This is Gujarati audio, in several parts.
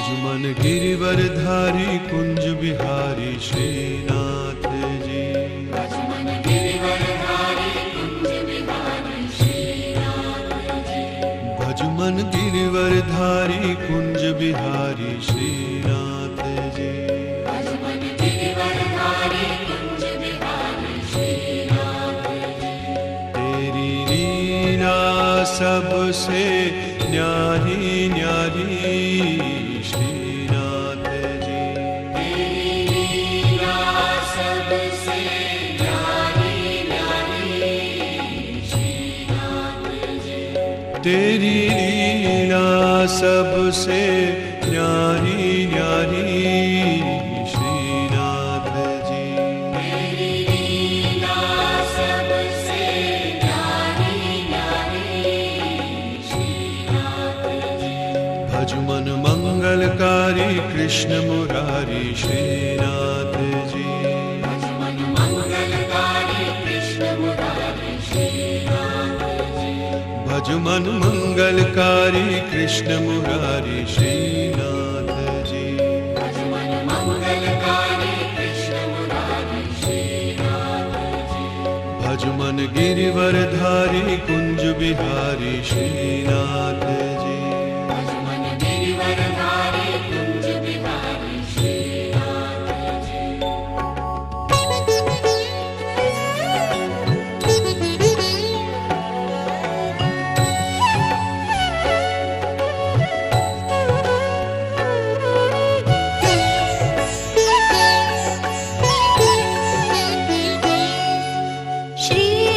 भजमन गिरिवरधारी कुंज बिहारी श्रीनाथ जी। भजमन गिरिवरधारी कुंज बिहारी श्रीनाथ जी। भजमन गिरिवरधारी कुंज बिहारी श्रीनाथ जी। भजमन गिरिवरधारी कुंज बिहारी श्रीनाथ जी। तेरी लीला सबसे न्यारी न्यारी श्रीनाथ जी। तेरी लीला सबसे न्यारी न्यारी श्रीनाथ जी। तेरी लीला सबसे न्यारी न्यारी श्रीनाथ जी। तेरी लीला सबसे न्यारी न्यारी श्रीनाथ जी। भजमन मंगलकारी कृष्ण मुरारी श्रीनाथ जी। भजमन मंगलकारी कृष्ण मुरारी श्रीनाथ जी। भजमन मंगलकारी कृष्ण मुरारी श्रीनाथ जी। भजमन मंगलकारी कृष्ण मुरारी श्रीनाथ जी। भजमन गिरिवरधारी कुंज बिहारी श्रीनाथ जी। भजमन गिरिवरधारी कुंज बिहारी श्रीनाथ जी।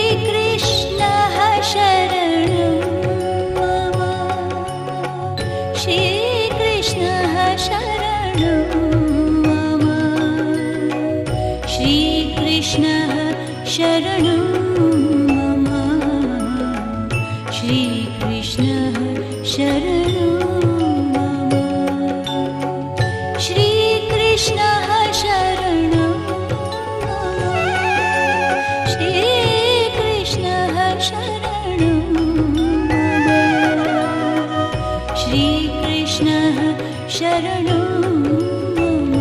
श्रीकृष्णः शरणं मम। श्रीकृष्णः शरणं मम। श्रीकृष्णः शरणं मम। श्रीकृष्णः शरणं मम। श्रीकृष्णः शरणं मम। श्रीकृष्णः शरणं मम। श्रीकृष्णः शरणं मम।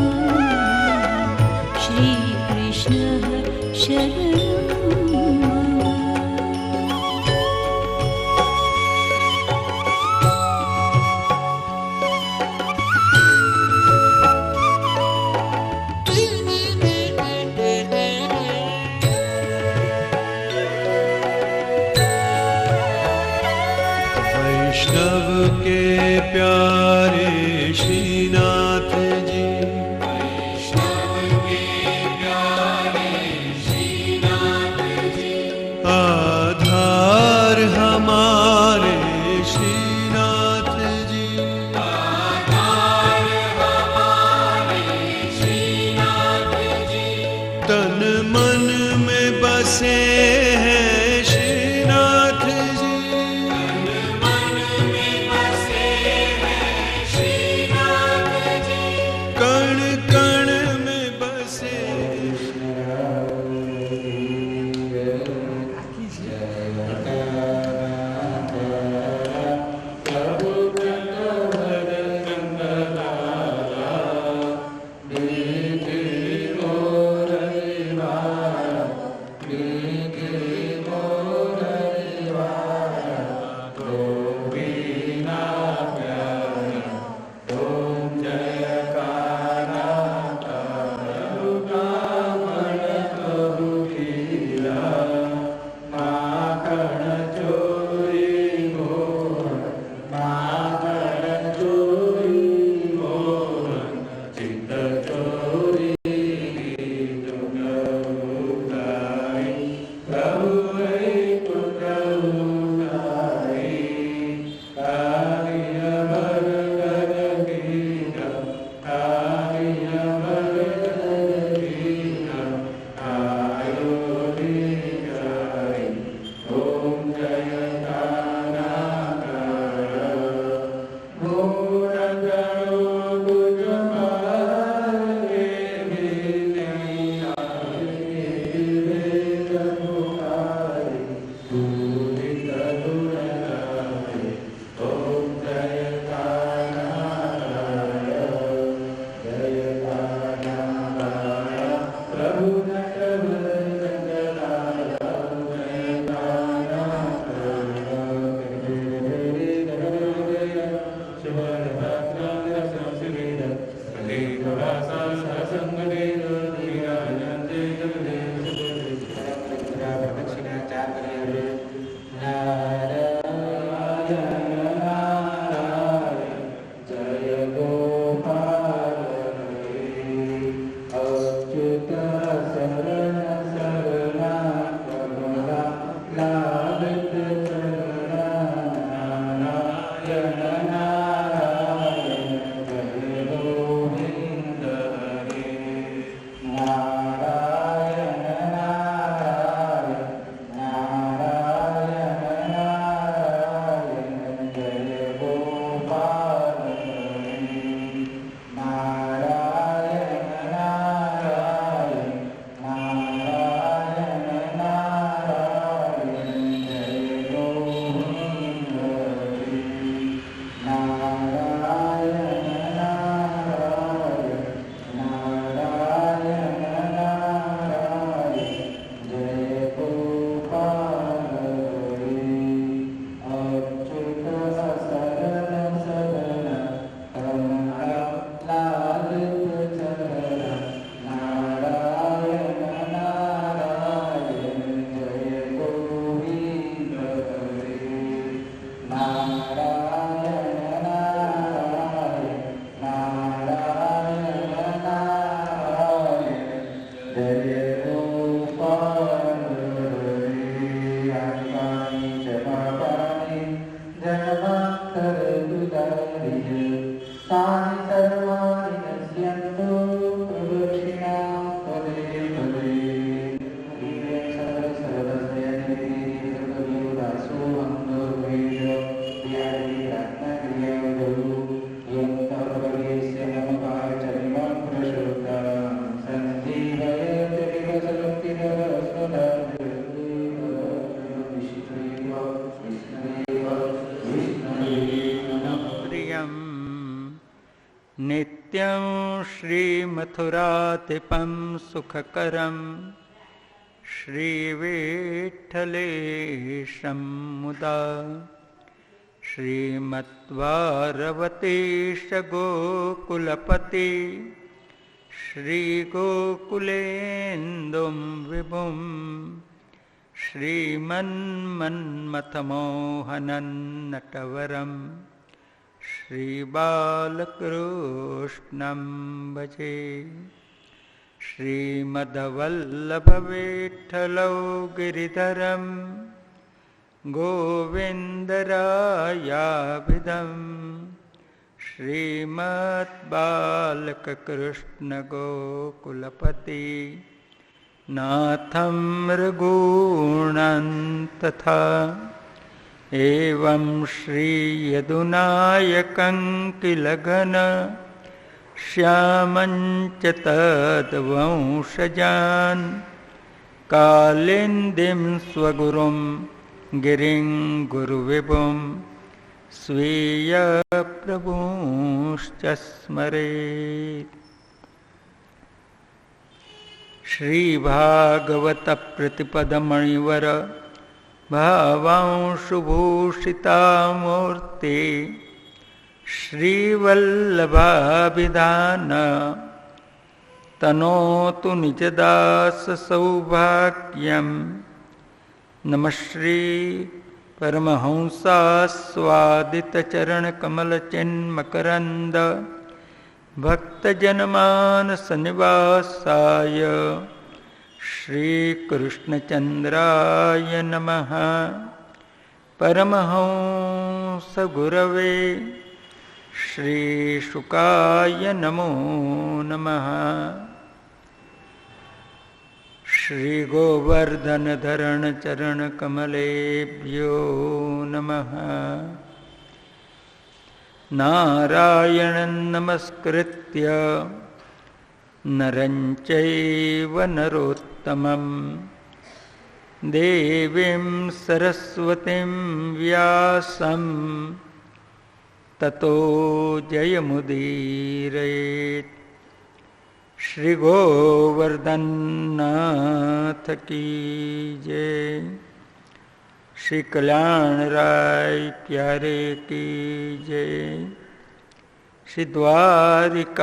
श्रीकृष्णः शरणं मम। वैष्णव के प्यारे श्रीनाथ जी। वैष्णव के प्यारे श्रीनाथ जी। आधार हमारे श्रीनाथ जी। आधार हमारे श्रीनाथ जी। तन मन में बसे हैं श्रीनाथ जी। मन में बसे हैं श्रीनाथ लालित चरण नारायण नारायण जय गोविंद हरे नारायण नारायण नारायण नारायण जय गोपाल हरे नारायण नारायण नारायण नारायण जय गोविंद हरे नारायण नारायण नारायण नारायण जय गोपाल हरे अच्युत शरण शरण कमल लालित चरण नारायण नारायण जय गोविंद हरे नारायण नारायण नारायण नारायण जय गोपाल हरे आकानि च पापानि जन्मान्तरदुदारिः तानि सर्वाणि नश्यन्तु प्रदक्षिणां पदे पदे सर्वस्य सर्वदासो अन्धवेश ध्यायेत्मक्रियावधू यन्तर्भगेस्य नमकाचरिमं प्रश्रुता सन्धिवयति प्रियं नित्यं श्रीमथुरातिपं सुखकरं श्रीविठ्ठलेशं मुदा श्रीमद्वारवतीश गोकुलपति श्रीगोकुलेन्दुं विभुं श्रीमन्मन्मथमोहनं नटवरं श्रीबालकृष्णं भजे श्रीमद्वल्लभविठ्ठलौ गिरिधरं गोविन्दरायाभिधं श्रीमद्बालककृष्णगोकुलपति नाथं मृगूणं तथा एवं श्रीयदुनायकं किल घन श्यामं च तद्वंशजान् कालिन्दीं स्वगुरुं गिरिं गुरुविभुं स्वीयप्रभुश्च स्मरेत्। श्रीभागवतप्रतिपदमणिवर भावांशुभूषितामूर्ते श्रीवल्लभाभिधान तनोतु निजदाससौभाग्यं नमः श्री परमहंसास्वादितचरणकमलचिन्मकरन्द भक्तजनमानसनिवासाय श्रीकृष्णचन्द्राय नमः। परमहंसगुरवे श्रीशुकाय नमो नमः। श्रीगोवर्धनधरणचरणकमलेभ्यो नमः। नारायणं नमस्कृत्य नरं चैव नरोत्तमं देवीं सरस्वतीं व्यासं ततो जयमुदीरयेत्। श्री गोवर्धननाथ की जय। श्री कल्याण राय प्यारे की जय। श्री द्वारिकाधीश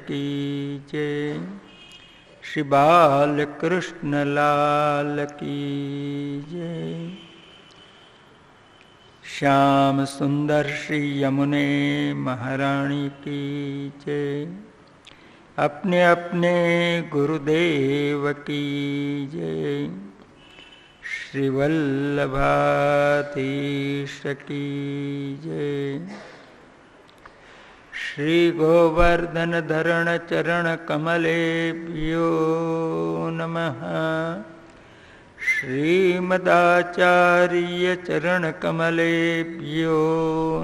की जय। श्री बालकृष्ण लाल की जय। श्याम सुंदर श्री यमुने महारानी की जय। अपने अपने गुरुदेव की जय। શ્રી વલ્લભાધીશ કી જય. શ્રી ગોવર્ધન ધરણ ચરણ કમલેભ્યો નમઃ. શ્રીમદાચાર્ય ચરણ કમલેભ્યો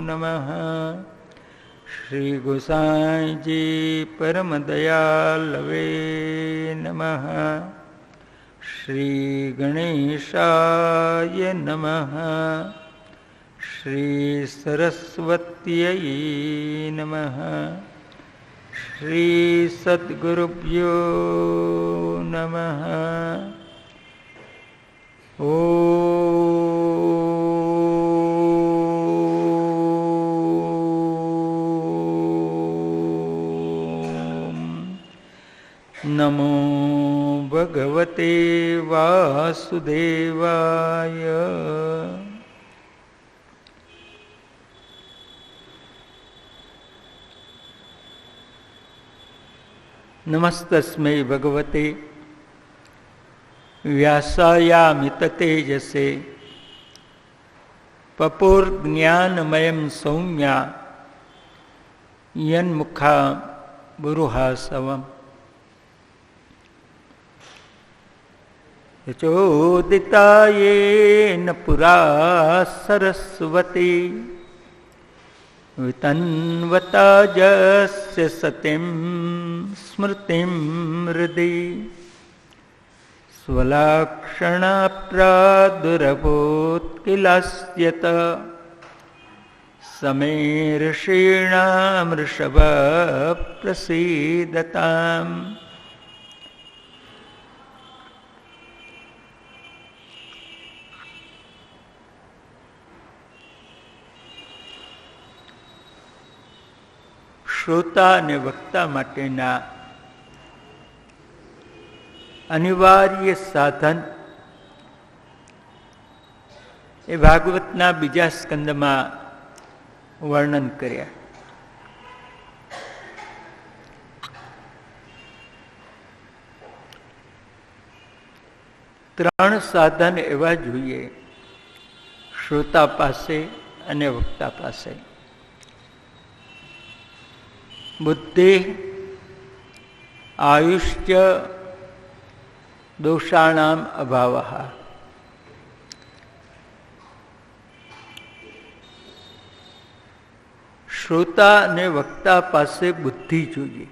નમઃ. શ્રી ગોસાઈજી પરમ દયાલવે નમઃ. શ્રી ગણેશાય નમઃ. શ્રી સરસ્વત્यै નમઃ. શ્રી સદ્ગુરુભ્યો નમઃ. નમો ભગવતે વાસુદેવાય. નમસ્તસ્મૈ ભગવતે વ્યાસાયામિત તેજસે પપુર્જ્ઞાનમયં સૌમ્યા યન્મુખા બુરુહાસવમ. ચોદિતાયેન પુરા સરસ્વતી વિતન્વતા જસ્ય સતિં સ્મૃતિં હૃદિ સ્વલાક્ષણા પ્રાદુરભૂત્કિલાસ્યત સમે ઋષીણાં વૃષભ પ્રસીદતામ. શ્રોતા અને વક્તા માટેના અનિવાર્ય સાધન એ ભાગવતના બીજા સ્કંદમાં વર્ણન કર્યા. ત્રણ સાધન એવા જોઈએ શ્રોતા પાસે અને વક્તા પાસે: બુદ્ધિ, આયુષ્ય, દોષાણામ અભાવઃ. શ્રોતા અને વક્તા પાસે બુદ્ધિ જોઈએ.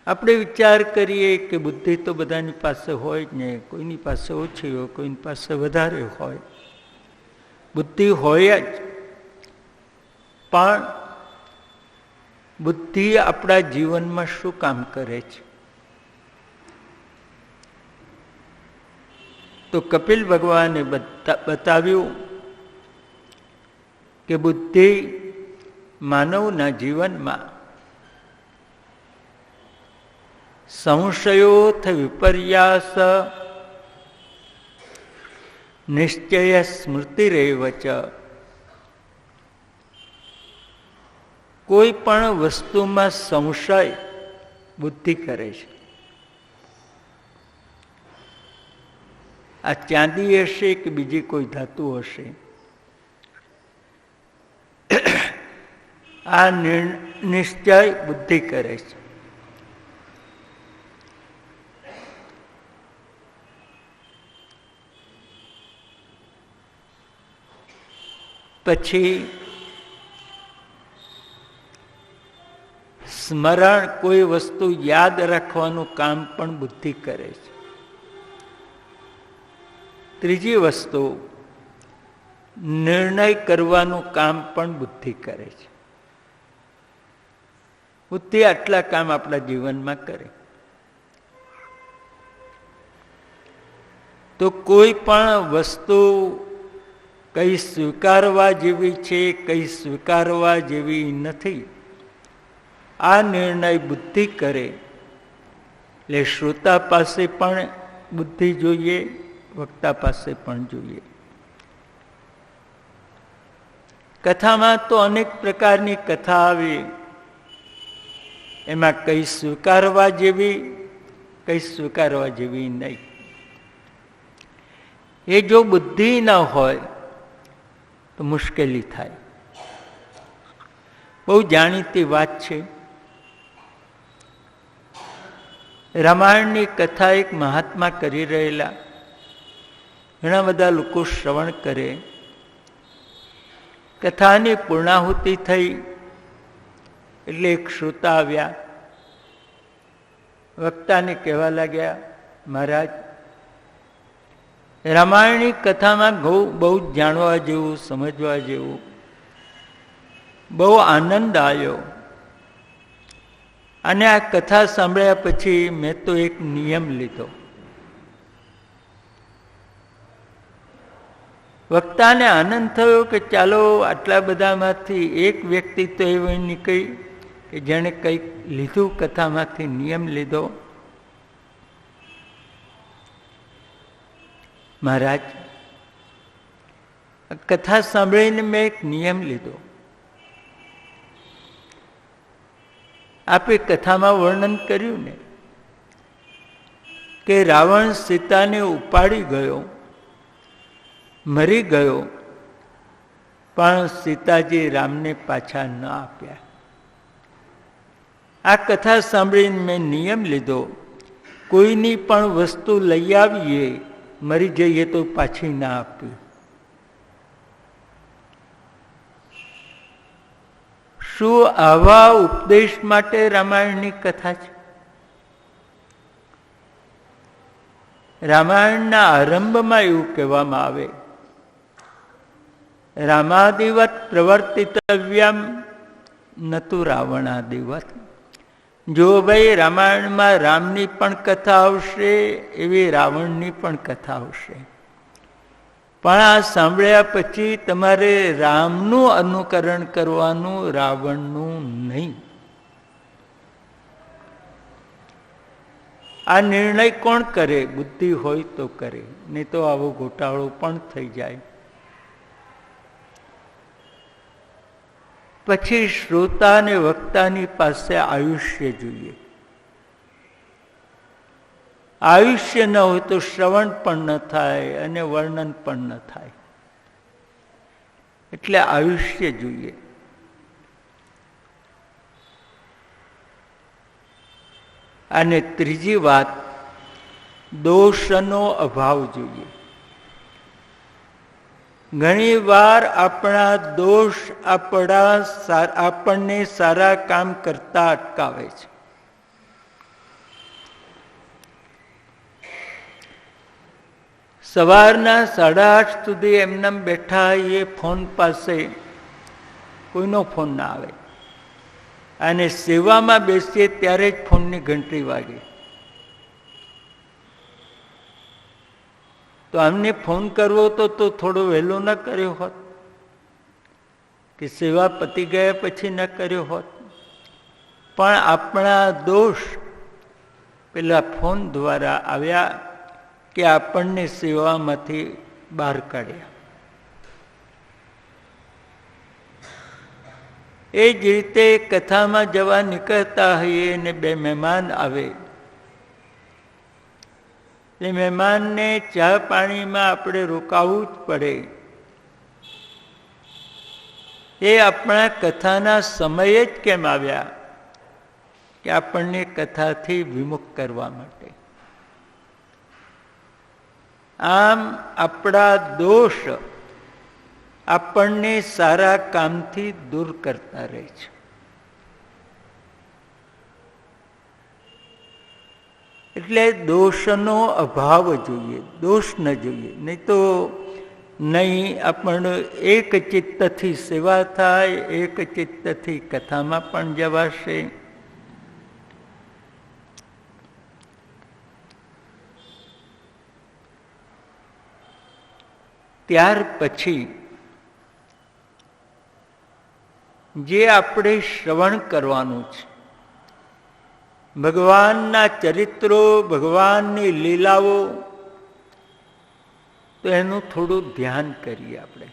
આપણે વિચાર કરીએ કે બુદ્ધિ તો બધાની પાસે હોય જ નહીં, કોઈની પાસે ઓછી હોય, કોઈની પાસે વધારે હોય. બુદ્ધિ હોય જ, પણ બુદ્ધિ આપણા જીવનમાં શું કામ કરે છે? તો કપિલ ભગવાને બતાવ્યું કે બુદ્ધિ માનવના જીવનમાં સંશયોથ વિપર્યાસ નિશ્ચય સ્મૃતિરેવ ચ. કોઈ પણ વસ્તુમાં સંશય બુદ્ધિ કરે છે. આ ચાંદી હશે કે બીજી કોઈ ધાતુ હશે, આ નિશ્ચય બુદ્ધિ કરે છે. પછી સ્મરણ, કોઈ વસ્તુ યાદ રાખવાનું કામ પણ બુદ્ધિ કરે છે. ત્રીજી વસ્તુ, નિર્ણય કરવાનું કામ પણ બુદ્ધિ કરે છે. બુદ્ધિ આટલા કામ આપણા જીવનમાં કરે. તો કોઈ પણ વસ્તુ કઈ સ્વીકારવા જેવી છે, કઈ સ્વીકારવા જેવી નથી, આ નિર્ણય બુદ્ધિ કરે. એટલે શ્રોતા પાસે પણ બુદ્ધિ જોઈએ, વક્તા પાસે પણ જોઈએ. કથામાં તો અનેક પ્રકારની કથા આવી, એમાં કઈ સ્વીકારવા જેવી કંઈ સ્વીકારવા જેવી નહીં. એ જો બુદ્ધિ ન હોય તો મુશ્કેલી થાય. બહુ જાણીતી વાત છે. રામાયણની કથા એક મહાત્મા કરી રહેલા, ઘણા બધા લોકો શ્રવણ કરે. કથાની પૂર્ણાહુતિ થઈ એટલે એક શ્રોતા આવ્યા, વક્તાને કહેવા લાગ્યા, મહારાજ, રામાયણની કથામાં બહુ જાણવા જેવું, સમજવા જેવું, બહુ આનંદ આવ્યો. અને આ કથા સાંભળ્યા પછી મેં તો એક નિયમ લીધો. વક્તાને આનંદ થયો કે ચાલો આટલા બધામાંથી એક વ્યક્તિ તો એવી નીકળી કે જેણે કંઈક લીધું, કથામાંથી નિયમ લીધો. મહારાજ, કથા સાંભળીને મેં એક નિયમ લીધો. આપે કથામાં વર્ણન કર્યું ને કે રાવણ સીતાને ઉપાડી ગયો, મરી ગયો, પણ સીતાજી રામને પાછા ન આપ્યા. આ કથા સાંભળીને મેં નિયમ લીધો, કોઈની પણ વસ્તુ લઈ આવીએ, મરી જઈએ તો પાછી ના આપવી. શું આવા ઉપદેશ માટે રામાયણની કથા છે? રામાયણના આરંભમાં એવું કહેવામાં આવે, રામાદિવત પ્રવર્તિતવ્યમ નતુ રાવણાદિવત. જો ભાઈ રામાયણમાં રામની પણ કથા આવશે, એવી રાવણની પણ કથા આવશે. પણ આ સાંભળ્યા પછી તમારે રામનું અનુકરણ કરવાનું, રાવણનું નહીં. આ નિર્ણય કોણ કરે? બુદ્ધિ હોય તો કરે, નહીં તો આવો ગોટાળો પણ થઈ જાય. પછી શ્રોતા અને વક્તાની પાસે આયુષ્ય જોઈએ. આયુષ્ય ન હોય તો શ્રવણ પણ ન થાય અને વર્ણન પણ ન થાય. એટલે આયુષ્ય જોઈએ. અને ત્રીજી વાત, દોષનો અભાવ જોઈએ. ઘણી વાર આપણા દોષ આપણને સારા કામ કરતા અટકાવે છે. સવારના 8:30 સુધી એમનેમ બેઠા એ ફોન પાસે, કોઈનો ફોન ના આવે, અને સેવામાં બેસીએ ત્યારે જ ફોનની ઘંટડી વાગે. તો આમને ફોન કરવો તો થોડો વહેલો ન કર્યો હોત, કે સેવા પતી ગયા પછી ન કર્યો હોત. પણ આપણા દોષ પેલા ફોન દ્વારા આવ્યા કે આપણને સેવામાંથી બહાર કાઢ્યા. એ જ રીતે કથામાં જવા નીકળતા હોઈએ અને 2 મહેમાન આવે, એ મહેમાનને ચા પાણીમાં આપણે રોકાવું જ પડે. એ આપણા કથાના સમયે જ કેમ આવ્યા? કે આપણને કથાથી વિમુખ કરવા માટે. આમ આપણા દોષ આપણને સારા કામથી દૂર કરતા રહે છે. એટલે દોષનો અભાવ જોઈએ, દોષ ન જોઈએ. નહીં તો નહીં આપણને એક ચિત્તથી સેવા થાય, એક ચિત્તથી કથામાં પણ જવાશે. ત્યાર પછી જે આપણે શ્રવણ કરવાનું છે, ભગવાનના ચરિત્રો, ભગવાનની લીલાઓ, તો એનું થોડું ધ્યાન કરીએ આપણે.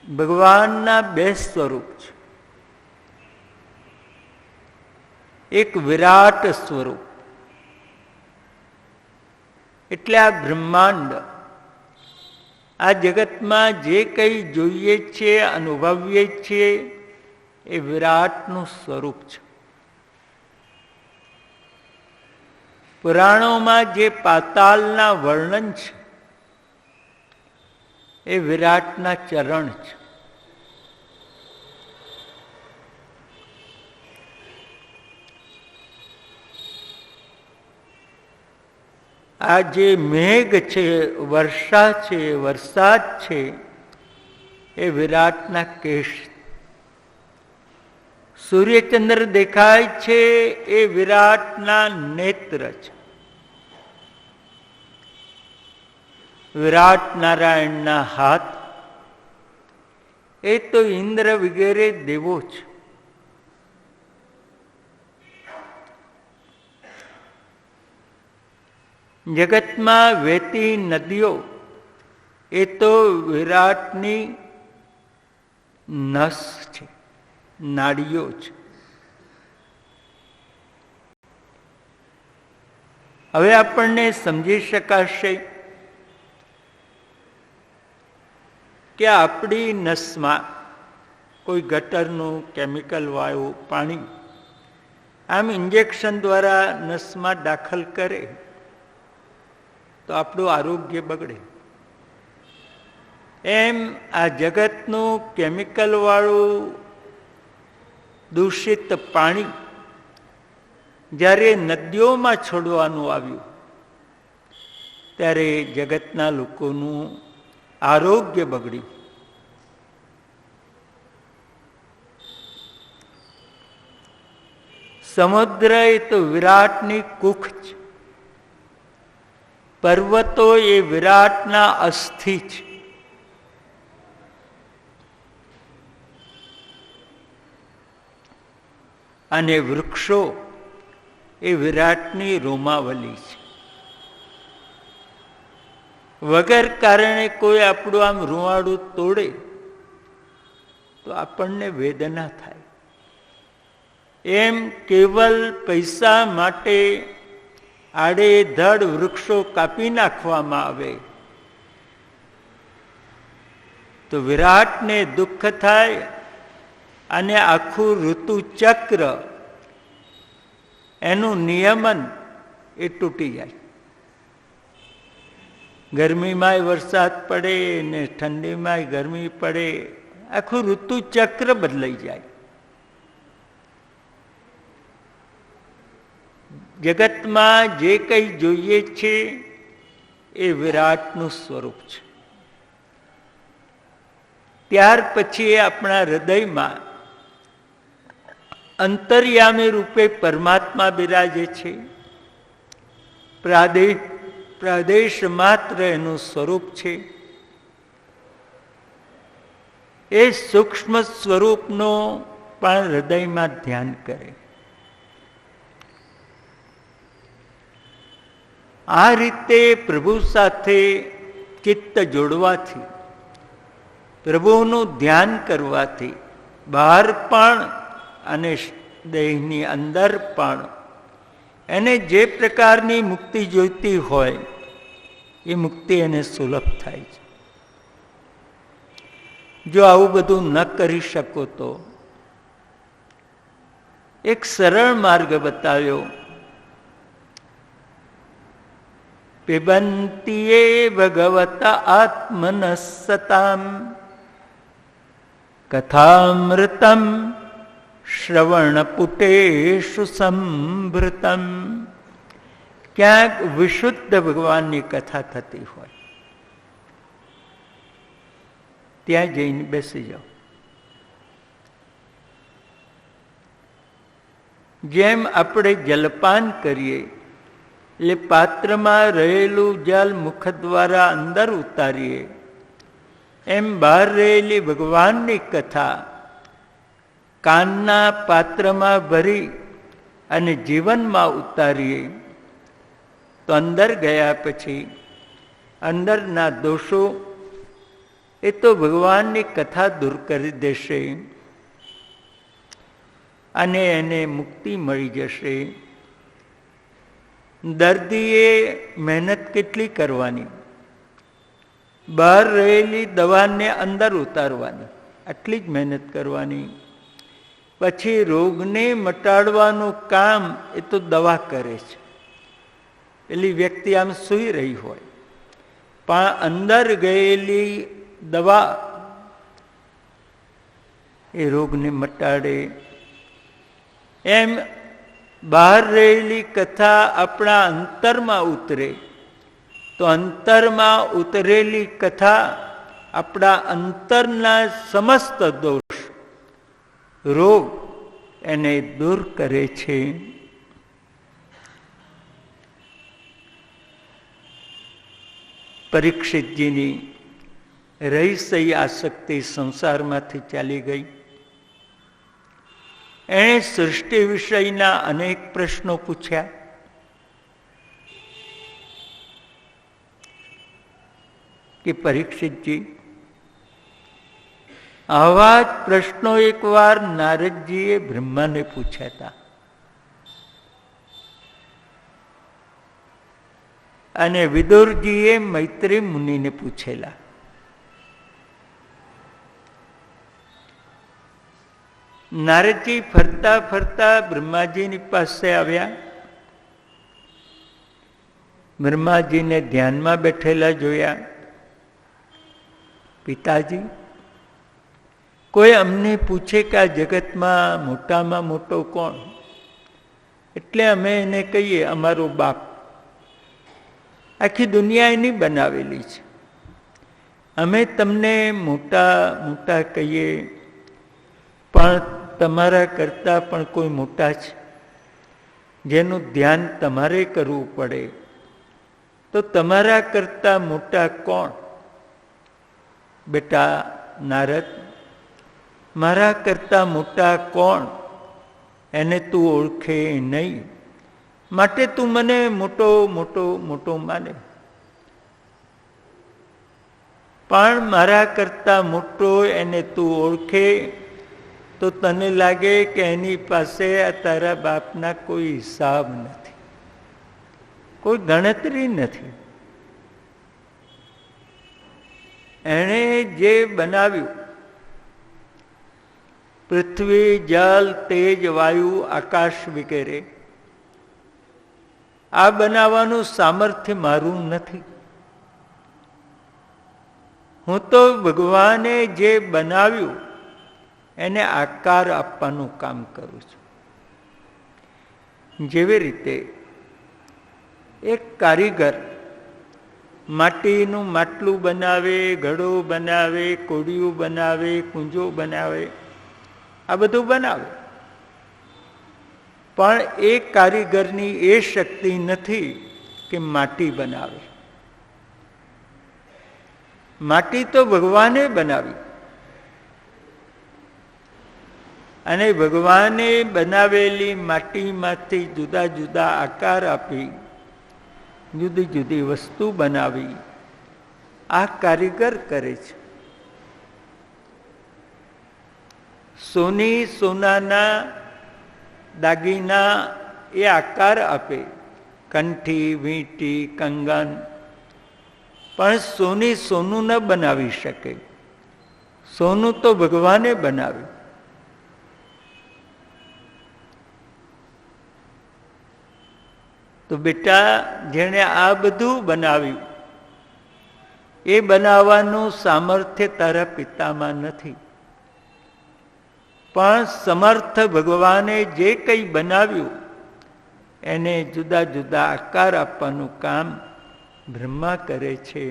ભગવાનના 2 સ્વરૂપ છે. એક વિરાટ સ્વરૂપ. એટલે આ બ્રહ્માંડ, આ જગતમાં જે કંઈ જોઈએ છીએ, અનુભવીએ છીએ, એ વિરાટનું સ્વરૂપ છે. પુરાણોમાં જે પાતાલના વર્ણન છે એ વિરાટના ચરણ છે. આ જે મેઘ છે, વર્ષા છે, વરસાદ છે, એ વિરાટના કેશ. સૂર્યચંદ્ર દેખાય છે એ વિરાટના નેત્ર છે. વિરાટ નારાયણના હાથ એ તો ઇન્દ્ર વગેરે દેવો છે. જગતમાં વહેતી નદીઓ એ તો વિરાટની નસ છે, નાડીઓ છે. હવે આપણને સમજી શકાશે કે આપણી નસમાં કોઈ ગટરનું કેમિકલ વાળું પાણી આમ ઇન્જેક્શન દ્વારા નસમાં દાખલ કરે તો આપણું આરોગ્ય બગડે. એમ આ જગતનું કેમિકલ વાળું દૂષિત પાણી જ્યારે નદીઓમાં છોડવાનું આવ્યું ત્યારે જગતના લોકોનું આરોગ્ય બગડ્યું. સમુદ્ર એ તો વિરાટની કુખ છે. પર્વતો એ વિરાટના અસ્થિ છે. અને વૃક્ષો એ વિરાટની રોમાવલી છે. વગર કારણે કોઈ આપણું આમ રૂવાડું તોડે તો આપણને વેદના થાય. એમ કેવલ પૈસા માટે આડેધડ વૃક્ષો કાપી નાખવામાં આવે તો વિરાટને દુઃખ થાય અને આખું ઋતુ ચક્ર એનું નિયમન એ તૂટી જાય. ગરમીમાંય વરસાદ પડે ને ઠંડીમાંય ગરમી પડે, આખું ઋતુ ચક્ર બદલાઈ જાય. જગતમાં જે કંઈ જોઈએ છે એ વિરાટનું સ્વરૂપ છે. ત્યાર પછી આપણા હૃદયમાં અંતર્યામી રૂપે પરમાત્મા બિરાજે છે. પ્રાદેશ માત્ર એનું સ્વરૂપ છે. એ સૂક્ષ્મ સ્વરૂપનો પણ હૃદયમાં ધ્યાન કરે. આ રીતે પ્રભુ સાથે ચિત્ત જોડવાથી, પ્રભુનું ધ્યાન કરવાથી બહાર પણ અને દેહની અંદર પણ એને જે પ્રકારની મુક્તિ જોઈતી હોય એ મુક્તિ એને સુલભ થાય છે. જો આવું બધું ન કરી શકો તો એક સરળ માર્ગ બતાવ્યો. પિબંતીએ ભગવત આત્મનસતામ કથામૃતમ શ્રવણપુટેષુ સંભૃતમ. ક્યાંક વિશુદ્ધ ભગવાનની કથા થતી હોય ત્યાં જઈને બેસી જાઓ. જેમ આપણે જલપાન કરીએ એટલે પાત્રમાં રહેલું જલ મુખ દ્વારા અંદર ઉતારીએ, એમ બહાર રહેલી ભગવાનની કથા કાનના પાત્રમાં ભરી અને જીવનમાં ઉતારીએ તો અંદર ગયા પછી અંદરના દોષો એ તો ભગવાનની કથા દૂર કરી દેશે. અને એને મુક્તિ મળી જશે. દર્દીએ મહેનત કેટલી કરવાની? બહાર રહેલી દવાને અંદર ઉતારવાની, આટલી જ મહેનત કરવાની. પછી રોગને મટાડવાનું કામ એ તો દવા કરે છે. પેલી વ્યક્તિ આમ સૂઈ રહી હોય, પણ અંદર ગયેલી દવા એ રોગને મટાડે. એમ બહાર રહેલી કથા આપણા અંતરમાં ઉતરે તો અંતરમાં ઉતરેલી કથા આપણા અંતરના સમસ્ત દોષ, રોગ એને દૂર કરે છે. પરીક્ષિતજીની રહી આસક્તિ સંસારમાંથી ચાલી ગઈ. એણે સૃષ્ટિ વિષયના અનેક પ્રશ્નો પૂછ્યા. કે પરીક્ષિતજી, આવા જ પ્રશ્નો એકવાર નારદજીએ બ્રહ્માને પૂછ્યા હતા. અને વિદુરજીએ મૈત્રી મુનિને પૂછેલા. નારદજી ફરતા ફરતા બ્રહ્માજીની પાસે આવ્યા. બ્રહ્માજીને ધ્યાનમાં બેઠેલા જોયા. પિતાજી, કોઈ અમને પૂછે કે આ જગતમાં મોટામાં મોટો કોણ? એટલે અમે એને કહીએ અમારો બાપ. આખી દુનિયા એની બનાવેલી છે. અમે તમને મોટા મોટા કહીએ, પણ તમારા કરતાં પણ કોઈ મોટા છે જેનું ધ્યાન તમારે કરવું પડે. તો તમારા કરતાં મોટા કોણ? બેટા નારદ, મારા કરતાં મોટા કોણ એને તું ઓળખે નહીં, માટે તું મને મોટો મોટો મોટો માને. પણ મારા કરતાં મોટો એને તું ઓળખે તો તને લાગે કે એની પાસે આ તારા બાપના કોઈ હિસાબ નથી, કોઈ ગણતરી નથી. એણે જે બનાવ્યું, પૃથ્વી, જલ, તેજ, વાયુ, આકાશ વગેરે, આ બનાવવાનું સામર્થ્ય મારું નથી. હું તો ભગવાને જે બનાવ્યું એને આકાર આપવાનું કામ કરું છું. જેવી રીતે એક કારીગર માટીનું માટલું બનાવે, ઘડો બનાવે, કોડિયું બનાવે, કુંજો બનાવે, આ બધું બનાવે. પણ એ કારીગરની એ શક્તિ નથી કે માટી બનાવે. માટી તો ભગવાને બનાવી, અને ભગવાને બનાવેલી માટીમાંથી જુદા જુદા આકાર આપી જુદી જુદી વસ્તુ બનાવી. આ કારીગર કરે છે. સોનાના દાગીના એ આકાર આપે, કંઠી, વીંટી, કંગન. પણ સોનું ન બનાવી શકે. સોનું તો ભગવાને બનાવ્યું. તો બેટા, જેણે આ બધું બનાવ્યું એ બનાવવાનું સામર્થ્ય તારા પિતામાં નથી. પણ સમર્થ ભગવાને જે કંઈ બનાવ્યું એને જુદા જુદા આકાર આપવાનું કામ બ્રહ્મા કરે છે.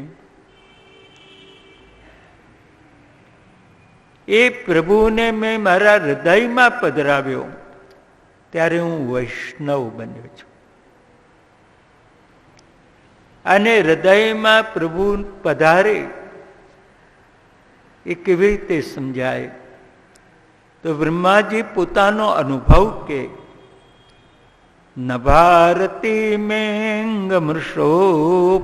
એ પ્રભુને મેં મારા હૃદયમાં પધરાવ્યો ત્યારે હું વૈષ્ણવ બન્યો છું. અને હૃદયમાં પ્રભુ પધારે એ કેવી રીતે સમજાય? તો બ્રહ્માજી પોતાનો અનુભવ કે ન ભારતી મેંગ મૃષોપલક્ષ્યતે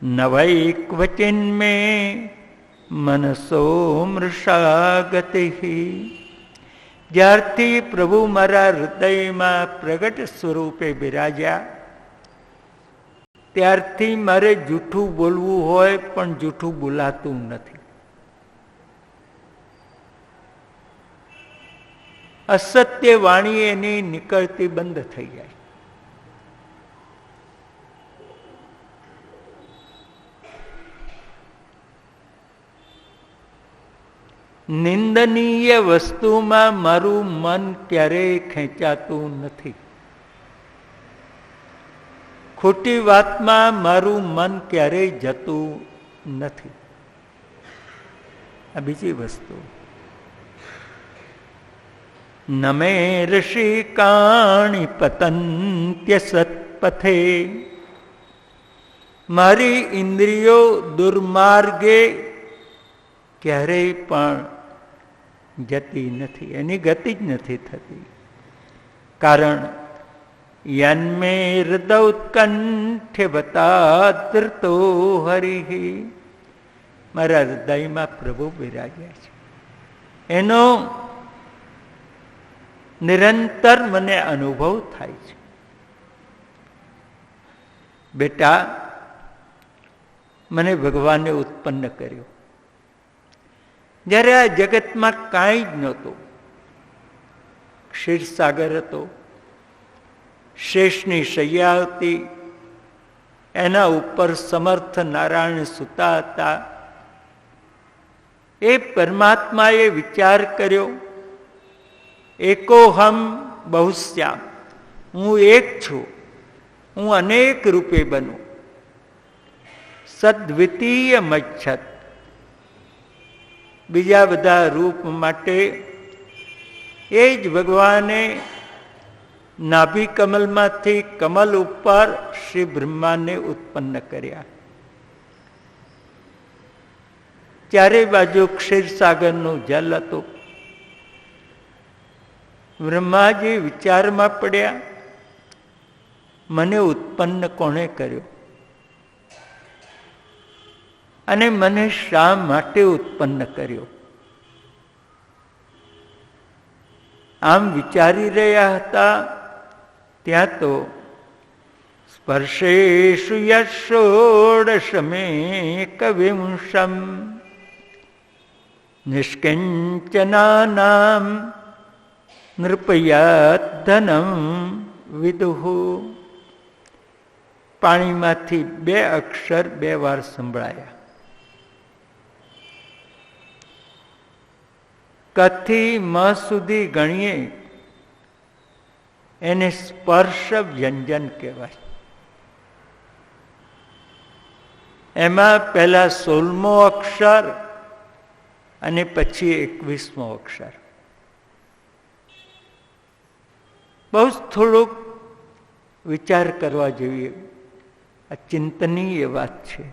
ન વૈ ક્વચિન મે મનસો મૃષા ગતિ. જ્યારથી પ્રભુ મારા હૃદયમાં પ્રગટ સ્વરૂપે બિરાજ્યા, ત્યારથી મારે જૂઠું બોલવું હોય પણ જૂઠું બોલાતું નથી. અસત્ય વાણી એની નીકળતી બંધ થઈ જાય. નિંદનીય વસ્તુમાં મારું મન ક્યારેય ખેંચાતું નથી. ખોટી વાતમાં મારું મન ક્યારેય જતું નથી. આ બીજી વસ્તુ. નમે ઋષિ કાણી પતંત્ય સત્પથે. મારી ઇન્દ્રિયો દુર્માર્ગે ક્યારેય પણ જતી નથી, એની ગતિ જ નથી થતી. કારણ યન્મે હૃદયોત્કંઠે બતાદ્રતો હરિ. મારા હૃદયમાં પ્રભુ બિરાજ્યા છે, એનો નિરંતર મને અનુભવ થાય છે. બેટા, મને ભગવાને ઉત્પન્ન કર્યો જ્યારે આ જગતમાં કાંઈ જ નહોતું. ક્ષીરસાગર હતો, શેષની શૈયા હતી, એના ઉપર સમર્થ નારાયણ સૂતા હતા. એ પરમાત્માએ વિચાર કર્યો, એકોહમ બહુશ્યામ, હું એક છું, હું અનેક રૂપે બનું. સદ્વિતીય મચ્છત, બીજા બધા રૂપ માટે એ જ ભગવાને નાભી કમલમાંથી કમલ ઉપર શ્રી બ્રહ્માને ઉત્પન્ન કર્યા. ચારે બાજુ ક્ષીરસાગરનું જલ હતું. બ્રહ્માજી વિચારમાં પડ્યા, મને ઉત્પન્ન કોણે કર્યો અને મને શા માટે ઉત્પન્ન કર્યો? આમ વિચારી રહ્યા હતા ત્યાં તો સ્પર્શેષુ યશોડશમે કવિંશમ નિષ્કિંચનાનામ નૃપયાત ધનમ વિદુહુ. પાણીમાંથી બે અક્ષર બે વાર સંભળાયા. કથી મ સુધી ગણીએ એને સ્પર્શ વ્યંજન કહેવાય. એમાં પહેલા 16મો અક્ષર અને પછી 21મો અક્ષર. બહુ થોડુંક વિચાર કરવા જોઈએ. આ ચિંતનીય વાત છે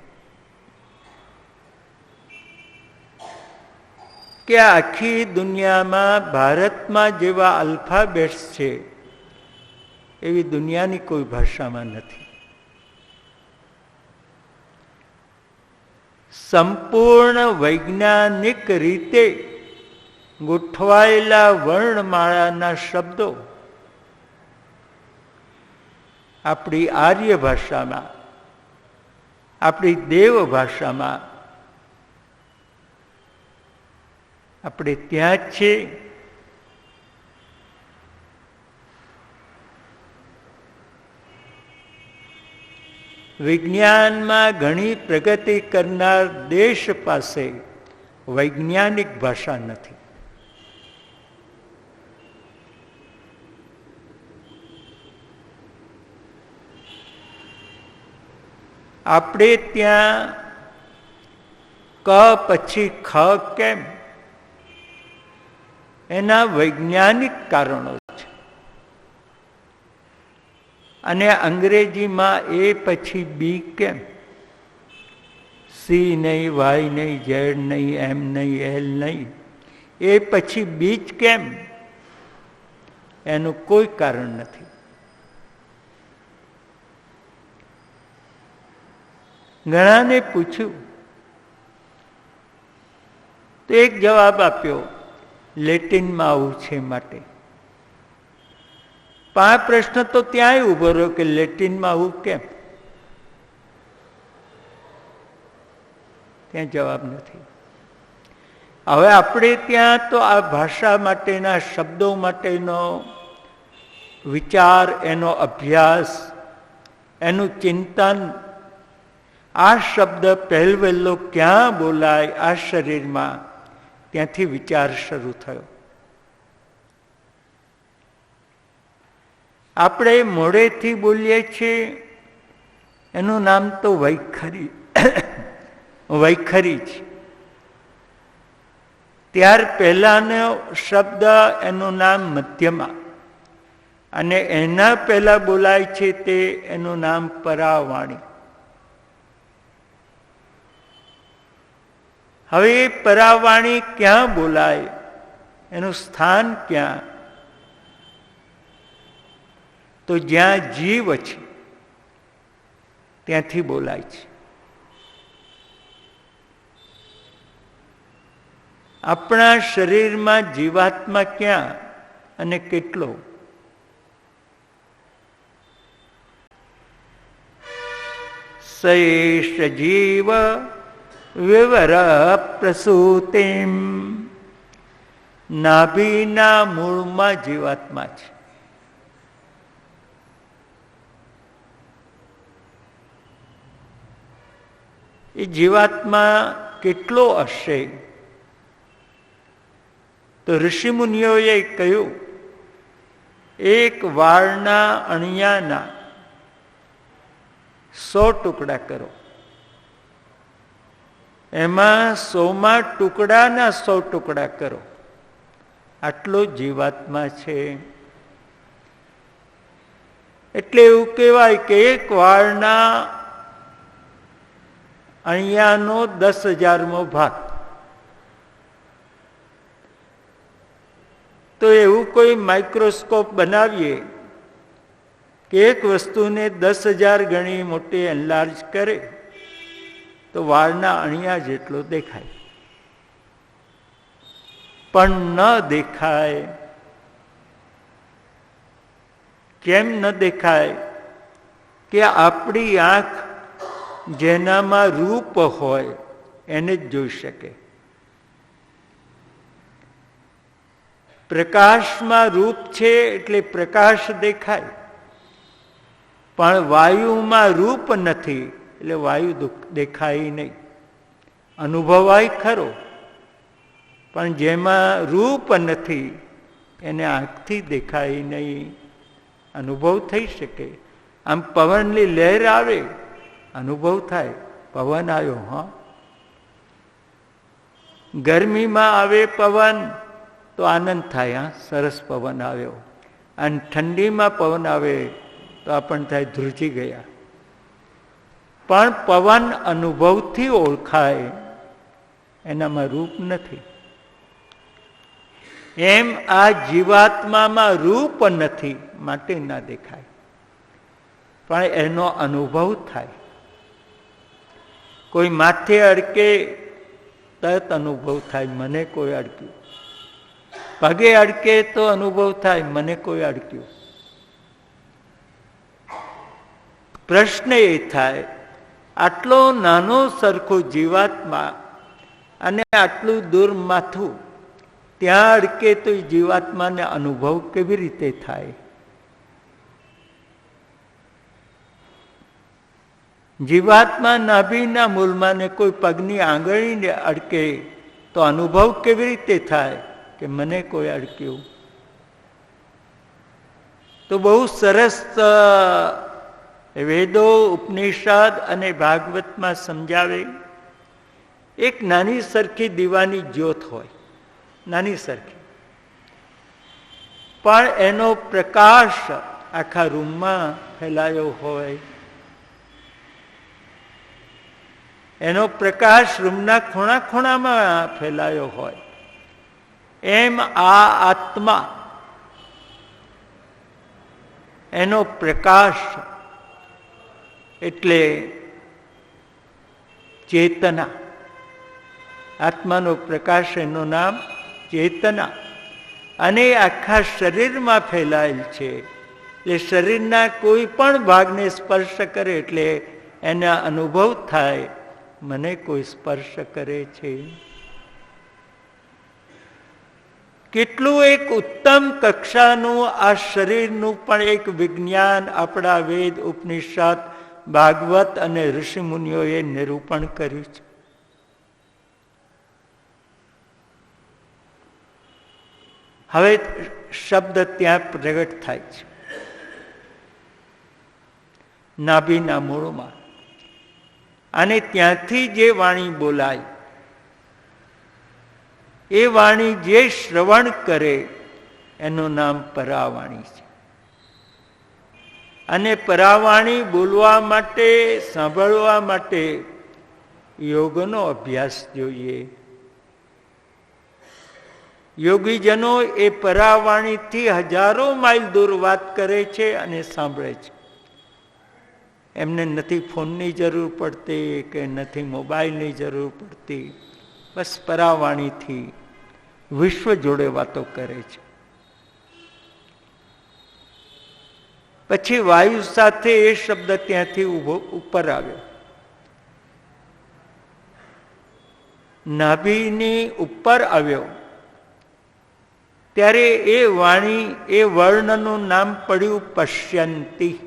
કે આખી દુનિયામાં ભારતમાં જેવા આલ્ફાબેટ્સ છે એવી દુનિયાની કોઈ ભાષામાં નથી. સંપૂર્ણ વૈજ્ઞાનિક રીતે ગોઠવાયેલા વર્ણમાળાના શબ્દો આપણી આર્ય ભાષામાં, આપણી દેવ ભાષામાં આપણે ત્યાં જ છે. વિજ્ઞાનમાં ઘણી પ્રગતિ કરનાર દેશ પાસે વૈજ્ઞાનિક ભાષા નથી. આપણે ત્યાં ક પછી ખ કેમ? એના વૈજ્ઞાનિક કારણો છે. અને અંગ્રેજીમાં એ પછી બી કેમ? સી નહીં, વાય નહીં, ઝેડ નહીં, એમ નહીં, એલ નહીં, એ પછી બીજ કેમ? એનું કોઈ કારણ નથી. ઘણાને પૂછ્યું તો એક જવાબ આપ્યો, લેટિનમાં આવું છે માટે. પણ આ પ્રશ્ન તો ત્યાંય ઉભો રહ્યો કે લેટિનમાં આવું કેમ? ત્યાં જવાબ નથી. હવે આપણે ત્યાં તો આ ભાષા માટેના શબ્દો માટેનો વિચાર, એનો અભ્યાસ, એનું ચિંતન, આ શબ્દ પહેલવહેલો ક્યાં બોલાય આ શરીરમાં, ત્યાંથી વિચાર શરૂ થયો. આપણે મોઢેથી બોલીએ છીએ એનું નામ તો વૈખરી વૈખરી છે. ત્યાર પહેલાનો શબ્દ એનું નામ મધ્યમા, અને એના પહેલા બોલાય છે તે એનું નામ પરાવાણી. હવે એ પરાવાણી ક્યાં બોલાય, એનું સ્થાન ક્યાં? તો જ્યાં જીવ છે ત્યાંથી બોલાય છે. આપણા શરીરમાં જીવાત્મા ક્યાં અને કેટલો? સૈષ જીવ વિવર પ્રસૂતિમ, નાભીના મૂળમાં જીવાત્મા છે. એ જીવાત્મા કેટલો હશે? તો ઋષિમુનિઓએ કહ્યું, એક વાળના અણિયાના 100 ટુકડા કરો, એમાં 100મા ટુકડાના 100 ટુકડા કરો, આટલો જીવાત્મા છે. એટલે એવું કહેવાય કે એક વાળના અણિયાનો 10,000મો ભાગ. તો એવું કોઈ માઇક્રોસ્કોપ બનાવીએ કે એક વસ્તુને 10,000 ગણી મોટી એનલાર્જ કરે તો વાળના અણિયા જેટલો દેખાય. પણ ન દેખાય. કેમ ન દેખાય? કે આપણી આંખ જેનામાં રૂપ હોય એને જ જોઈ શકે. પ્રકાશમાં રૂપ છે એટલે પ્રકાશ દેખાય, પણ વાયુમાં રૂપ નથી એટલે વાયુ દેખાય નહીં. અનુભવાય ખરો, પણ જેમાં રૂપ નથી એને આંખથી દેખાય નહીં, અનુભવ થઈ શકે. આમ પવનની લહેર આવે, અનુભવ થાય, પવન આવ્યો. હા, ગરમીમાં આવે પવન તો આનંદ થાય, હા સરસ પવન આવ્યો. અને ઠંડીમાં પવન આવે તો આપણને થાય ધ્રુજી ગયા. પણ પવન અનુભવથી ઓળખાય, એનામાં રૂપ નથી. એમ આ જીવાત્મામાં રૂપ નથી માટે ના દેખાય, પણ એનો અનુભવ થાય. કોઈ માથે અડકે તરત અનુભવ થાય, મને કોઈ અડક્યું. પગે અડકે તો અનુભવ થાય, મને કોઈ અડક્યું. પ્રશ્ન એ થાય, આટલો નાનો સરખો જીવાત્મા અને આટલું દૂર માથું, ત્યાં અડકે તો એ જીવાત્માને અનુભવ કેવી રીતે થાય? જીવાત્મા નાભીના મૂળમાં ને કોઈ પગની આંગળીને અડકે તો અનુભવ કેવી રીતે થાય કે મને કોઈ અડક્યું? તો બહુ સરસ વેદો, ઉપનિષદ અને ભાગવતમાં સમજાવે. એક નાની સરખી દીવાની જ્યોત હોય, નાની સરખી, પણ એનો પ્રકાશ આખા રૂમમાં ફેલાયો હોય. એનો પ્રકાશ રૂમના ખૂણા ખૂણામાં ફેલાયો હોય. એમ આ આત્મા, એનો પ્રકાશ એટલે ચેતના. આત્માનો પ્રકાશ એનું નામ ચેતના. અને આખા શરીરમાં ફેલાયેલ છે. એટલે શરીરના કોઈ પણ ભાગને સ્પર્શ કરે એટલે એના અનુભવ થાય, મને કોઈ સ્પર્શ કરે છે. કેટલું એક ઉત્તમ કક્ષાનું આ શરીરનું પણ એક વિજ્ઞાન આપણા વેદ, ઉપનિષદ, ભાગવત અને ઋષિમુનિઓએ નિરૂપણ કર્યું છે. હવે શબ્દ ત્યાં પ્રગટ થાય છે નાભીના મૂળમાં, અને ત્યાંથી જે વાણી બોલાય એ વાણી જે શ્રવણ કરે એનું નામ પરાવાણી છે. અને પરાવાણી બોલવા માટે, સાંભળવા માટે યોગનો અભ્યાસ જોઈએ. યોગીજનો એ પરાવાણીથી હજારો માઇલ દૂર વાત કરે છે અને સાંભળે છે. એમને નથી ફોનની જરૂર પડતી કે નથી મોબાઈલની જરૂર પડતી, બસ પરાવાણીથી વિશ્વ જોડે વાતો કરે છે. પછી વાયુ સાથે એ શબ્દ ત્યાંથી ઉપર આવ્યો. નાભીની ઉપર આવ્યો ત્યારે એ વાણી, એ વર્ણનું નામ પડ્યું પશ્યંતી.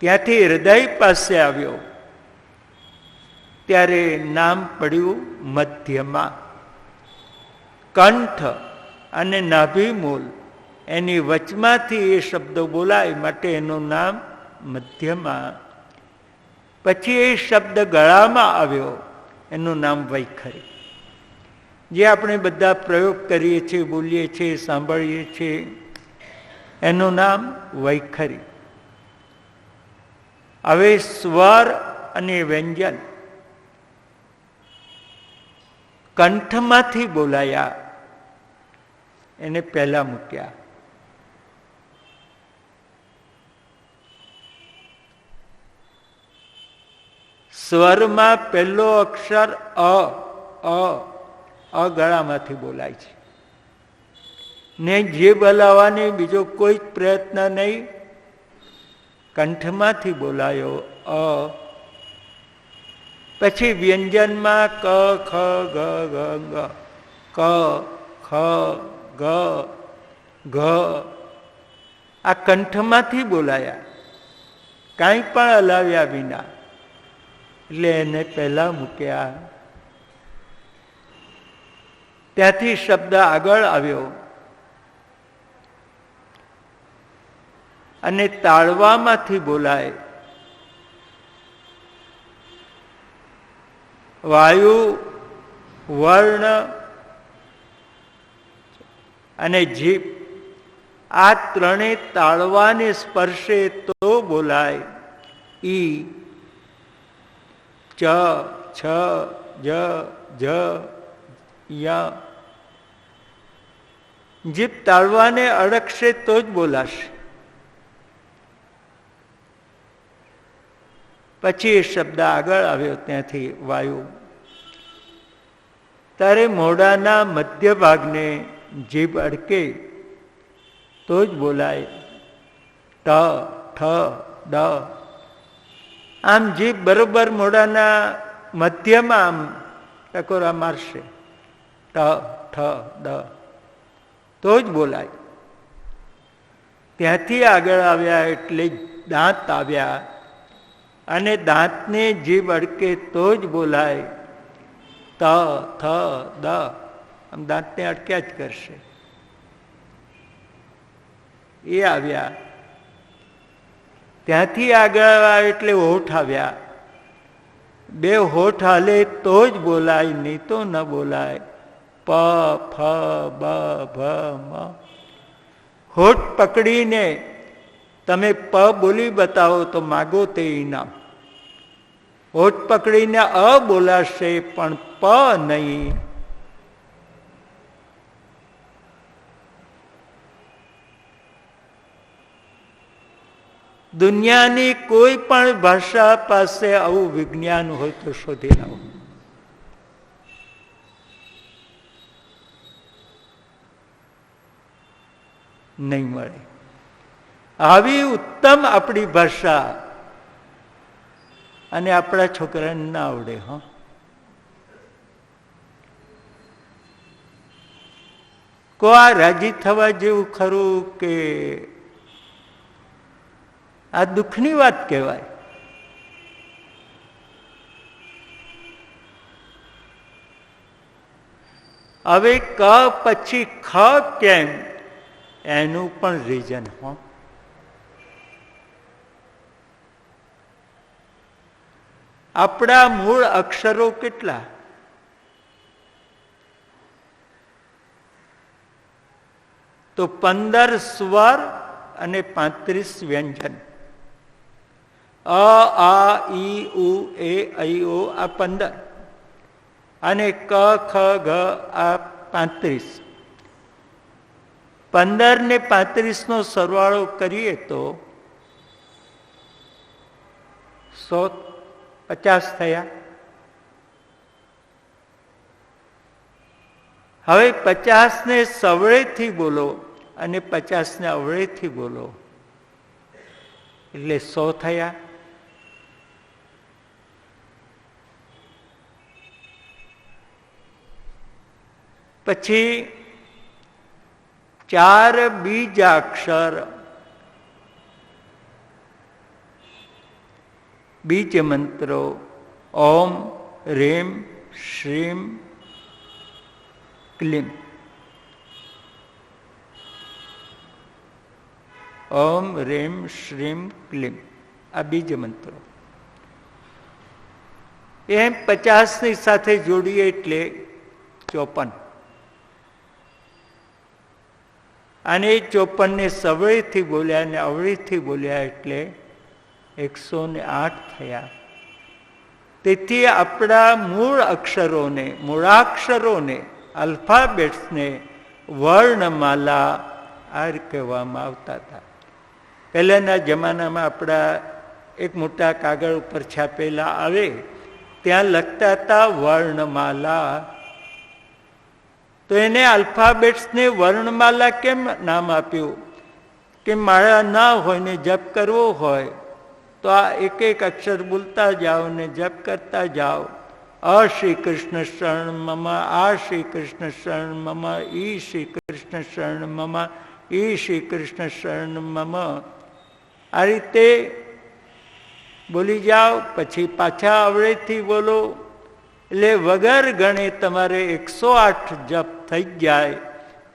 ત્યાંથી હૃદય પાસે આવ્યો ત્યારે નામ પડ્યું મધ્યમાં. કંઠ અને નાભિમૂલ એની વચમાંથી એ શબ્દો બોલાય માટે એનું નામ મધ્યમાં. પછી એ શબ્દ ગળામાં આવ્યો, એનું નામ વૈખરી. જે આપણે બધા પ્રયોગ કરીએ છીએ, બોલીએ છીએ, સાંભળીએ છીએ, એનું નામ વૈખરી. હવે સ્વર અને વ્યંજન કંઠમાંથી બોલાયા, એને પહેલા મૂક્યા. સ્વરમાં પહેલો અક્ષર અ, ગળામાંથી બોલાય છે ને જે બોલાવવાની બીજો કોઈ પ્રયત્ન નહીં, કંઠમાંથી બોલાયો અ. પછી વ્યંજનમાં ક, ખ, ગ, ઘ, ગ, ક, ખ, ગ, ઘ, આ કંઠમાંથી બોલાયા, કાંઈ પણ હલાવ્યા વિના. એટલે એને પહેલા મૂક્યા. ત્યાંથી શબ્દ આગળ આવ્યો અને તાળવામાંથી બોલાય. વાયુ, વર્ણ અને જીભ આ ત્રણેય તાળવાને સ્પર્શે તો બોલાય. ઈ, ચ, છ, જ, જ, ય. જીભ તાળવાને અડકશે તો જ બોલાશે. પછી એ શબ્દ આગળ આવ્યો ત્યાંથી વાયુ. ત્યારે મોઢાના મધ્ય ભાગને જીભ અડકે તો જ બોલાય. ટ, ઠ, ડ. આમ જીભ બરોબર મોઢાના મધ્યમાં આમ ટકોરા મારશે, ટ, ઠ, ડ, તો જ બોલાય. ત્યાંથી આગળ આવ્યા એટલે દાંત આવ્યા, અને દાંતને જીભ અડકે તો જ બોલાય. ત, થ, દ. આમ દાંતને અડક્યા જ કરશે. એ આવ્યા. ત્યાંથી આગળ આવ્યા એટલે હોઠ આવ્યા. બે હોઠ હાલે તો જ બોલાય, નહીં તો ન બોલાય. પ, ફ, બ, ભ, મ. હોઠ પકડીને તમે પ બોલી બતાવો તો માગો તે ઇનામ. હોઠ પકડીને અ બોલાશે પણ પ નહીં. દુનિયાની કોઈ પણ ભાષા પાસે આવું વિજ્ઞાન હોય તો શોધી લાવો. નહીં મળે. આવી ઉત્તમ આપણી ભાષા અને આપણા છોકરાને ના આવડે. કો આ રાજી થવા જેવું ખરું કે આ દુઃખની વાત કહેવાય. હવે ક પછી ખ કેમ એનું પણ રીઝન. આપણા મૂળ અક્ષરો કેટલા? તો 15 સ્વર અને 35 વ્યંજન. અ, આ, ઈ, ઉ, એ, ઐ, ઓ આ 15 અને ક, ખ, ગ આ 35. 15 ને 35 નો સરવાળો કરીએ તો 150 થયા. હવે 50 ને સવળેથી બોલો અને 50 ને અવળેથી બોલો એટલે 100 થયા. પછી 4 બીજાક્ષર બીજ મંત્રો ઓમ, રેમ, શ્રીમ, ક્લીમ. ઓમ, રેમ, શ્રીમ, ક્લીમ આ બીજ મંત્રો. એમ 50 ની સાથે જોડીએ એટલે 54. અને 54 ને સવળેથી બોલ્યા અને અવળીથી બોલ્યા એટલે 108 થયા. તેથી આપણા મૂળ અક્ષરોને, મૂળાક્ષરોને, આલ્ફાબેટ્સને વર્ણમાલા આ કહેવામાં આવતા હતા. પહેલાના જમાનામાં આપણા એક મોટા કાગળ ઉપર છાપેલા આવે ત્યાં લખતા હતા વર્ણમાલા. તો એને આલ્ફાબેટ્સને વર્ણમાલા કેમ નામ આપ્યું? કે માળા ના હોય ને જપ કરવો હોય તો આ એક એક અક્ષર બોલતા જાઓ ને જપ કરતા જાઓ. અ શ્રી કૃષ્ણ શરણ મમ, આ શ્રી કૃષ્ણ શરણ મમ, ઈ શ્રી કૃષ્ણ શરણ મમ, ઈ શ્રી કૃષ્ણ શરણ મમ. આ રીતે બોલી જાઓ. પછી પાછા અવળેથી બોલો એટલે વગર ગણે તમારે 108 જપ થઈ જાય.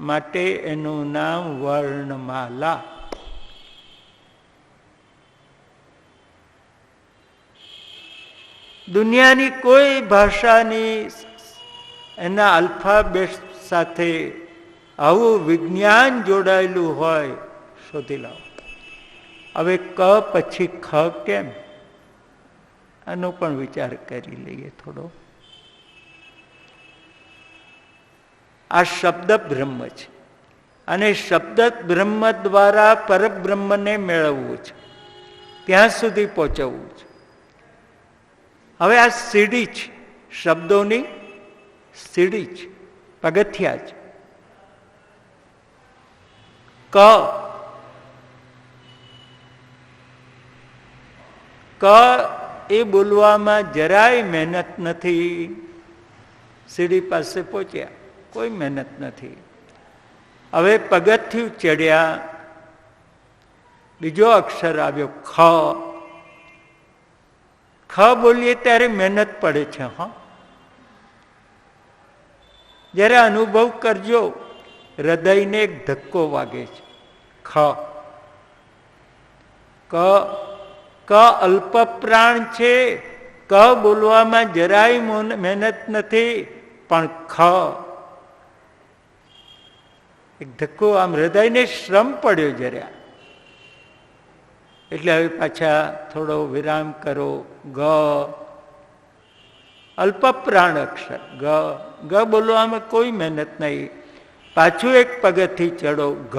માટે એનું નામ વર્ણમાલા. દુનિયાની કોઈ ભાષાની એના આલ્ફાબેટ સાથે આવું વિજ્ઞાન જોડાયેલું હોય શોધી લાવો. હવે ક પછી ખ કેમ? આનો પણ વિચાર કરી લઈએ થોડો. આ શબ્દ બ્રહ્મ છે અને શબ્દ બ્રહ્મ દ્વારા પરબ્રહ્મને મેળવવું છે, ત્યાં સુધી પહોંચવું છે. હવે આ સીડી છે, શબ્દોની સીડી છે, પગથિયા છે. ક એ બોલવામાં જરાય મહેનત નથી. સીડી પાસે પહોંચ્યા, કોઈ મહેનત નથી. હવે પગથિયું ચડ્યા, બીજો અક્ષર આવ્યો ખ. ખ બોલીએ ત્યારે મહેનત પડે છે. જ્યારે અનુભવ કરજો, હૃદયને એક ધક્કો વાગે છે. ખ ક અલ્પ પ્રાણ છે. ક બોલવામાં જરાય મહેનત નથી, પણ ખ એક ધક્કો, આમ હૃદયને શ્રમ પડ્યો જરા. એટલે હવે પાછા થોડો વિરામ કરો. ગ અલ્પ પ્રાણ અક્ષર ગ. ગ બોલવામાં કોઈ મહેનત નહીં. પાછું એક પગથી ચડો. ઘ.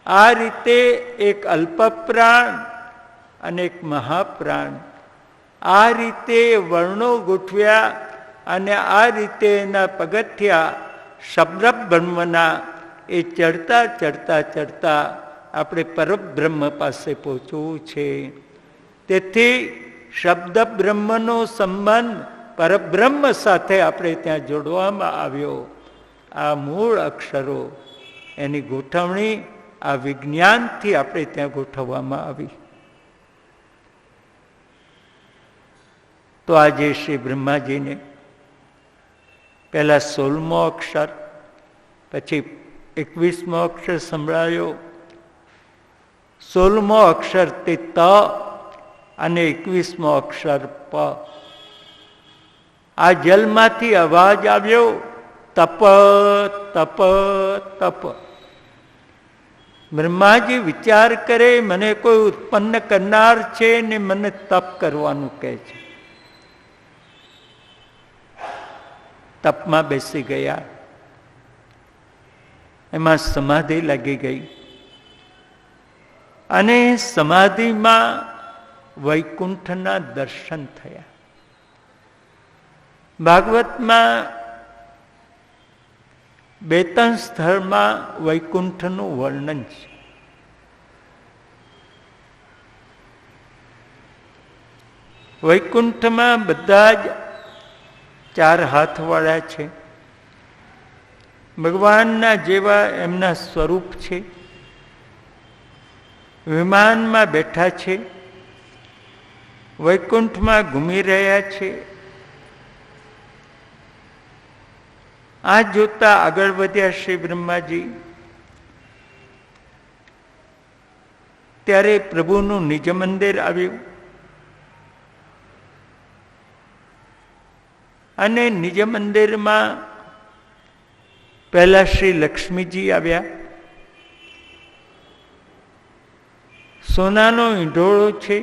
આ રીતે એક અલ્પ પ્રાણ અને એક મહાપ્રાણ, આ રીતે વર્ણો ગોઠવ્યા અને આ રીતે એના પગથિયા શબ્દ બ્રહ્મના એ ચડતા ચડતા ચડતા આપણે પરબ્રહ્મ પાસે પહોંચવું છે. તેથી શબ્દ બ્રહ્મનો સંબંધ પરબ્રહ્મ સાથે આપણે ત્યાં જોડવામાં આવ્યો. આ મૂળ અક્ષરો એની ગોઠવણી આ વિજ્ઞાનથી આપણે ત્યાં ગોઠવવામાં આવી. તો આજે શ્રી બ્રહ્માજીને પહેલા 16મો અક્ષર, પછી 21મો અક્ષર સંભળાયો. 16મો અક્ષર તે ત અને 21મો અક્ષર પ. આ જલમાંથી અવાજ આવ્યો, તપ તપ તપ. બ્રહ્માજી વિચાર કરે, મને કોઈ ઉત્પન્ન કરનાર છે ને મને તપ કરવાનું કહે છે. તપમાં બેસી ગયા, એમાં સમાધિ લાગી ગઈ અને સમાધિમાં વૈકુંઠના દર્શન થયા. ભાગવતમાં 2-3 સ્થળમાં વૈકુંઠનું વર્ણન છે. વૈકુંઠમાં બધા જ 4 હાથવાળા છે. ભગવાનના જેવા એમના સ્વરૂપ છે. વિમાનમાં બેઠા છે, વૈકુંઠમાં ઘૂમી રહ્યા છે. આ જોતા આગળ વધ્યા શ્રી બ્રહ્માજી. ત્યારે પ્રભુનું નિજ મંદિર આવ્યું અને નિજ મંદિરમાં પહેલા શ્રી લક્ષ્મીજી આવ્યા. સોનાનો ઈંઢોળો છે,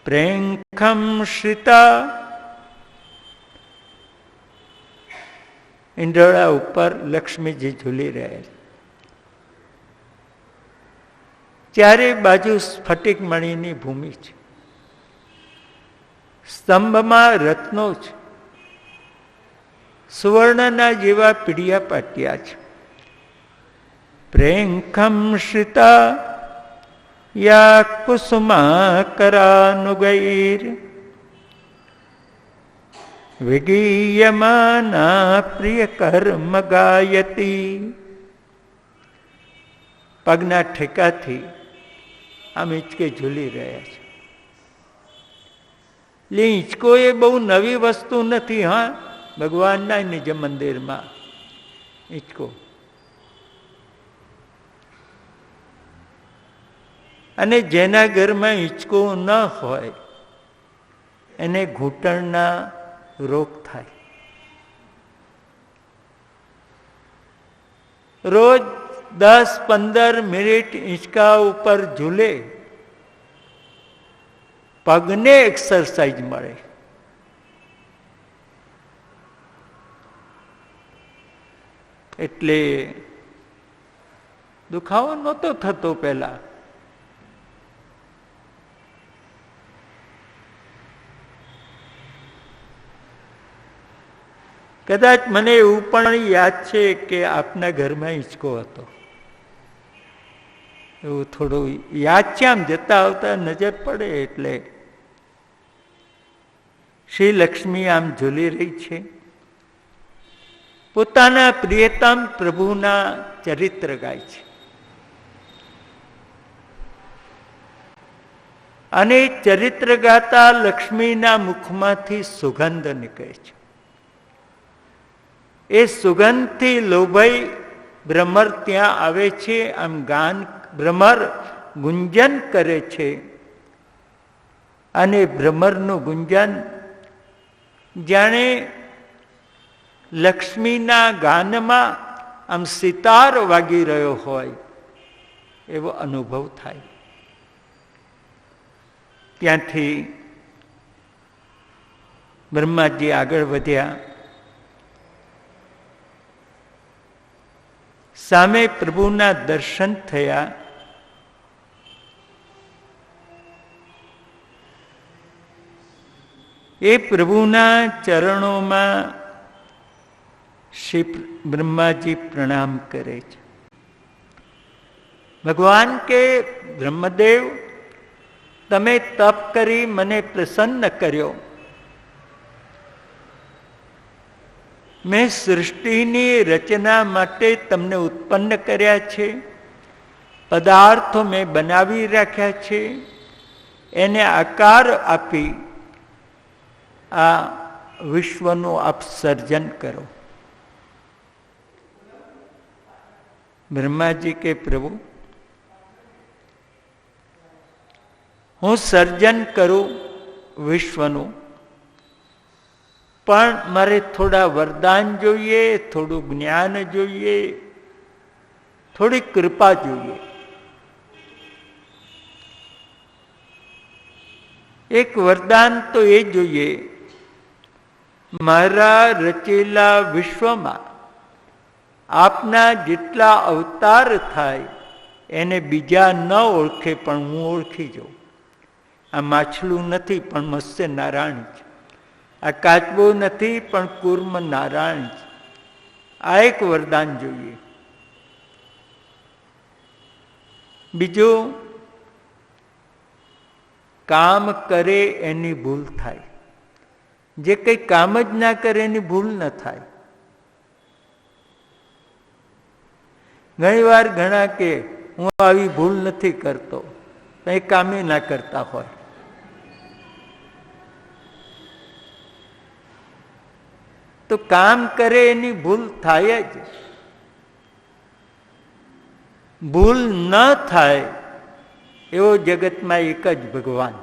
પ્રેંખમ શ્રિતા. ઈંઢોળા ઉપર લક્ષ્મીજી ઝૂલી રહ્યા છે. ચારે બાજુ સ્ફટિક મણીની ભૂમિ છે. સ્તંભમાં રત્નો છે, સુવર્ણના જેવા પીડિયા પાટિયા છે. પ્રેંખમ શ્રિતા યા કુસુમા કરાનુગૈર વિગીયમાના પ્રિય કર્મ ગાયતી. પગના ઠેકાથી આમ હિંચકે ઝૂલી રહ્યા છે. એટલે હિંચકો એ બહુ નવી વસ્તુ નથી. હા, ભગવાનના નિજ મંદિરમાં હિંચકો. અને જેના ઘરમાં હિંચકો ન હોય એને ઘૂંટણના રોગ થાય. રોજ 10-15 મિનિટ હિંચકા ઉપર ઝૂલે, પગને એક્સરસાઇઝ મળે. એટલે દુખાવો નહોતો થતો પહેલા. કદાચ મને એવું પણ યાદ છે કે આપના ઘરમાં હિંચકો હતો. એવું થોડું યાદ છે. આમ જતા આવતા નજર પડે એટલે શ્રી લક્ષ્મી આમ ઝૂલી રહી છે. પોતાના પ્રિયતમ પ્રભુના ચરિત્ર ગાય છે. અને ચરિત્ર ગાતા લક્ષ્મીના મુખમાંથી સુગંધ નીકળે છે. એ સુગંધથી લોભાઈ ભ્રમર ત્યાં આવે છે. આમ ગાન ભ્રમર ગુંજન કરે છે અને ભ્રમરનું ગુંજન જાણે લક્ષ્મીના ગાનમાં આમ સિતાર વાગી રહ્યો હોય એવો અનુભવ થાય. ત્યાંથી બ્રહ્માજી આગળ વધ્યા. સામે પ્રભુના દર્શન થયા. એ પ્રભુના ચરણોમાં શ્રી બ્રહ્માજી પ્રણામ કરે છે. ભગવાન કે બ્રહ્મદેવ, તમે તપ કરી મને પ્રસન્ન કર્યો. મેં સૃષ્ટિની રચના માટે તમને ઉત્પન્ન કર્યા છે. પદાર્થો મેં બનાવી રાખ્યા છે. એને આકાર આપી આ વિશ્વનું આપ સર્જન કરો. બ્રહ્માજી કે પ્રભુ, હું સર્જન કરું વિશ્વનું, પણ મારે થોડા વરદાન જોઈએ, થોડું જ્ઞાન જોઈએ, થોડી કૃપા જોઈએ. એક વરદાન તો એ જોઈએ, મારા રચેલા વિશ્વમાં આપના જેટલા અવતાર થાય એને બીજા ન ઓળખે પણ હું ઓળખી જાઉં. આ માછલું નથી પણ મત્સ્ય નારાયણ છે. આ કાચબો નથી પણ કુર્મ નારાયણ છે. આ એક વરદાન જોઈએ. બીજું, કામ કરે એની ભૂલ થાય. જે કંઈ કામ જ ના કરે એની ભૂલ ન થાય. ઘણી વાર ઘણા કે હું આવી ભૂલ નથી કરતો, કંઈ કામે ના કરતા હોય. તો કામ કરે એની ભૂલ થાય જ. ભૂલ ન થાય એવો જગતમાં એક જ ભગવાન,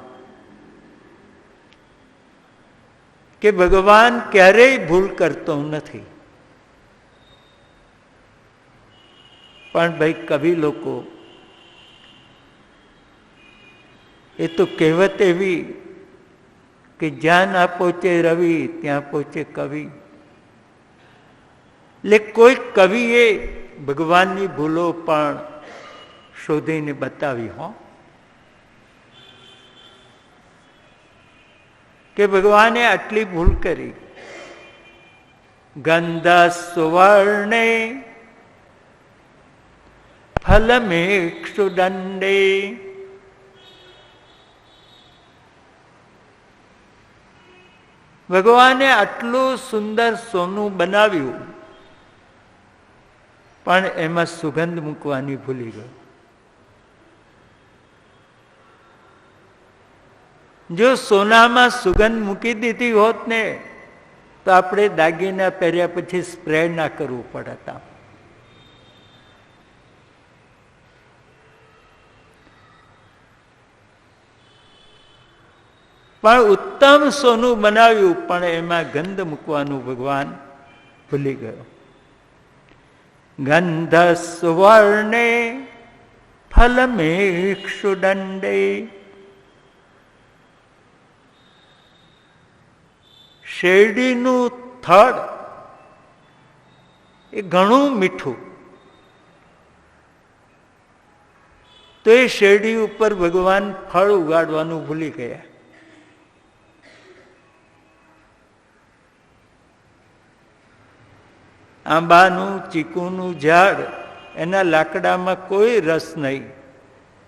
કે ભગવાન ક્યારેય ભૂલ કરતો નથી. પણ ભાઈ કવિ લોકો, એ તો કહેવત એવી કે જ્યાં ના પહોંચે રવિ ત્યાં પહોંચે કવિ. એટલે કોઈ કવિએ ભગવાનની ભૂલો પણ શોધીને બતાવી હો, કે ભગવાને આટલી ભૂલ કરી. ગંધ સુવર્ણે ફલમેક્ષુદંડે, ભગવાને આટલું સુંદર સોનું બનાવ્યું પણ એમાં સુગંધ મૂકવાની ભૂલી ગયો. જો સોનામાં સુગંધ મૂકી દીધી હોત ને તો આપણે દાગીના પહેર્યા પછી સ્પ્રે ના કરવું પડતા. પણ ઉત્તમ સોનું બનાવ્યું પણ એમાં ગંધ મૂકવાનું ભગવાન ભૂલી ગયો. ગંધ સુવર્ણે ફલમેક્ષુદંડે, શેરડીનું થડ એ ઘણું મીઠું, તો એ શેરડી ઉપર ભગવાન ફળ ઉગાડવાનું ભૂલી ગયા. આંબાનું ચીકુનું ઝાડ, એના લાકડામાં કોઈ રસ નહીં,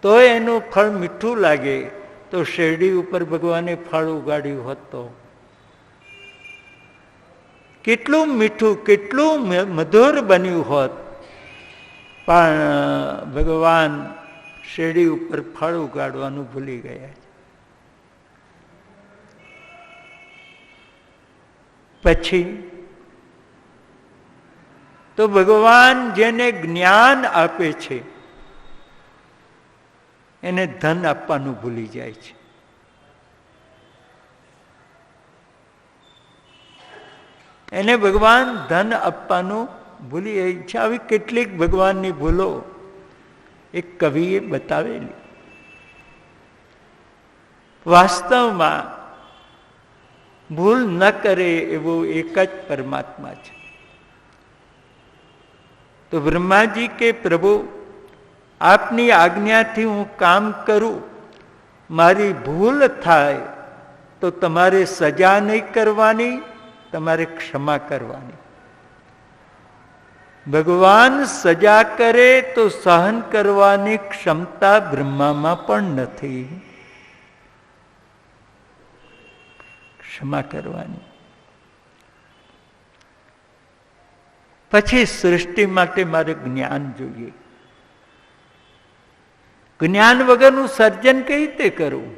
તો એનું ફળ મીઠું લાગે. તો શેરડી ઉપર ભગવાને ફળ ઉગાડ્યું હોત તો કેટલું મીઠું, કેટલું મધુર બન્યું હોત. પણ ભગવાન શેરડી ઉપર ફળ ઉગાડવાનું ભૂલી ગયા. પછી તો ભગવાન જેને જ્ઞાન આપે છે એને ધન આપવાનું ભૂલી જાય છે. એને ભગવાન ધન આપવાનું ભૂલી જાય છે. આવી કેટલીક ભગવાનની ભૂલો એક કવિએ બતાવેલી. વાસ્તવમાં ભૂલ ન કરે એવો એક જ પરમાત્મા છે. તો બ્રહ્માજી કે પ્રભુ, આપની આજ્ઞાથી હું કામ કરું, મારી ભૂલ થાય તો તમારે સજા નહીં કરવાની, તમારે ક્ષમા કરવાની. ભગવાન સજા કરે તો સહન કરવાની ક્ષમતા બ્રહ્મામાં પણ નથી. ક્ષમા કરવાની. પછી સૃષ્ટિ માટે મારે જ્ઞાન જોઈએ. જ્ઞાન વગરનું સર્જન કઈ રીતે કરવું?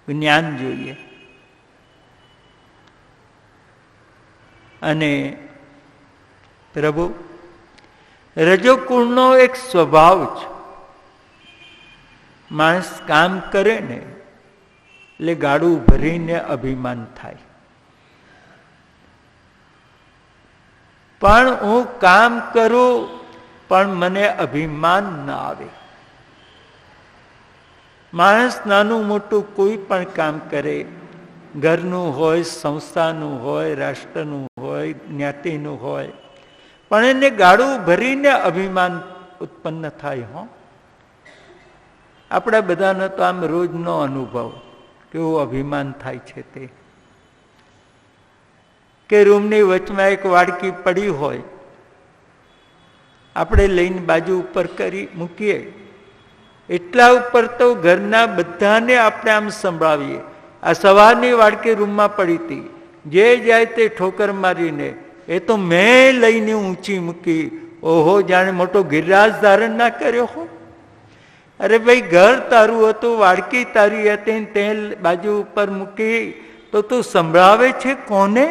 જ્ઞાન જોઈએ. અને પ્રભુ, રજોકુળનો એક સ્વભાવ છે. માણસ કામ કરે ને એટલે ગાડું ભરીને અભિમાન થાય. પણ હું કામ કરું પણ મને અભિમાન ના આવે. માણસ નાનું મોટું કોઈ પણ કામ કરે, ઘરનું હોય, સંસ્થાનું હોય, રાષ્ટ્રનું હોય, જ્ઞાતિનું હોય, પણ એને ગાડું ભરીને અભિમાન ઉત્પન્ન થાય. હો, આપણા બધાનો તો આમ રોજનો અનુભવ કેવું અભિમાન થાય છે તે. કે રૂમની વચમાં એક વાડકી પડી હોય, આપણે લઈને બાજુ ઉપર કરી મૂકીએ, એટલા ઉપર તો ઘરના બધાને આપણે આમ સંભળાવીએ. આ સવારની વાડકી રૂમમાં પડી હતી, જે જાય તે ઠોકર મારીને, એ તો મેં લઈને ઊંચી મૂકી. ઓહો, જાણે મોટો ગિરિરાજ ધારણ ના કર્યો હો. અરે ભાઈ, ઘર તારું હતું, વાડકી તારી હતી, તે બાજુ ઉપર મૂકી તો તું સંભળાવે છે કોને?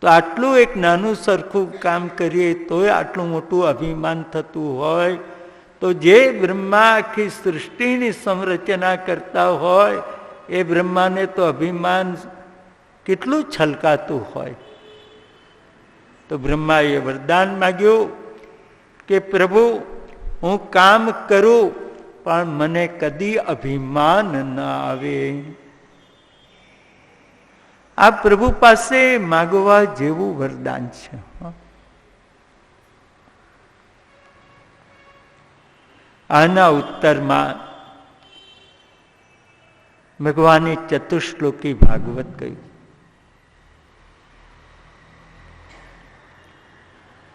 તો આટલું એક નાનું સરખું કામ કરીએ તોય આટલું મોટું અભિમાન થતું હોય, તો જે બ્રહ્મા આખી સૃષ્ટિની સંરચના કરતા હોય એ બ્રહ્માને તો અભિમાન કેટલું છલકાતું હોય. તો બ્રહ્માએ વરદાન માગ્યું કે પ્રભુ, હું કામ કરું પણ મને કદી અભિમાન ન આવે. આ પ્રભુ પાસે માગવા જેવું વરદાન છે. આના ઉત્તરમાં ભગવાને ચતુશ્લોકી ભાગવત કહ્યું.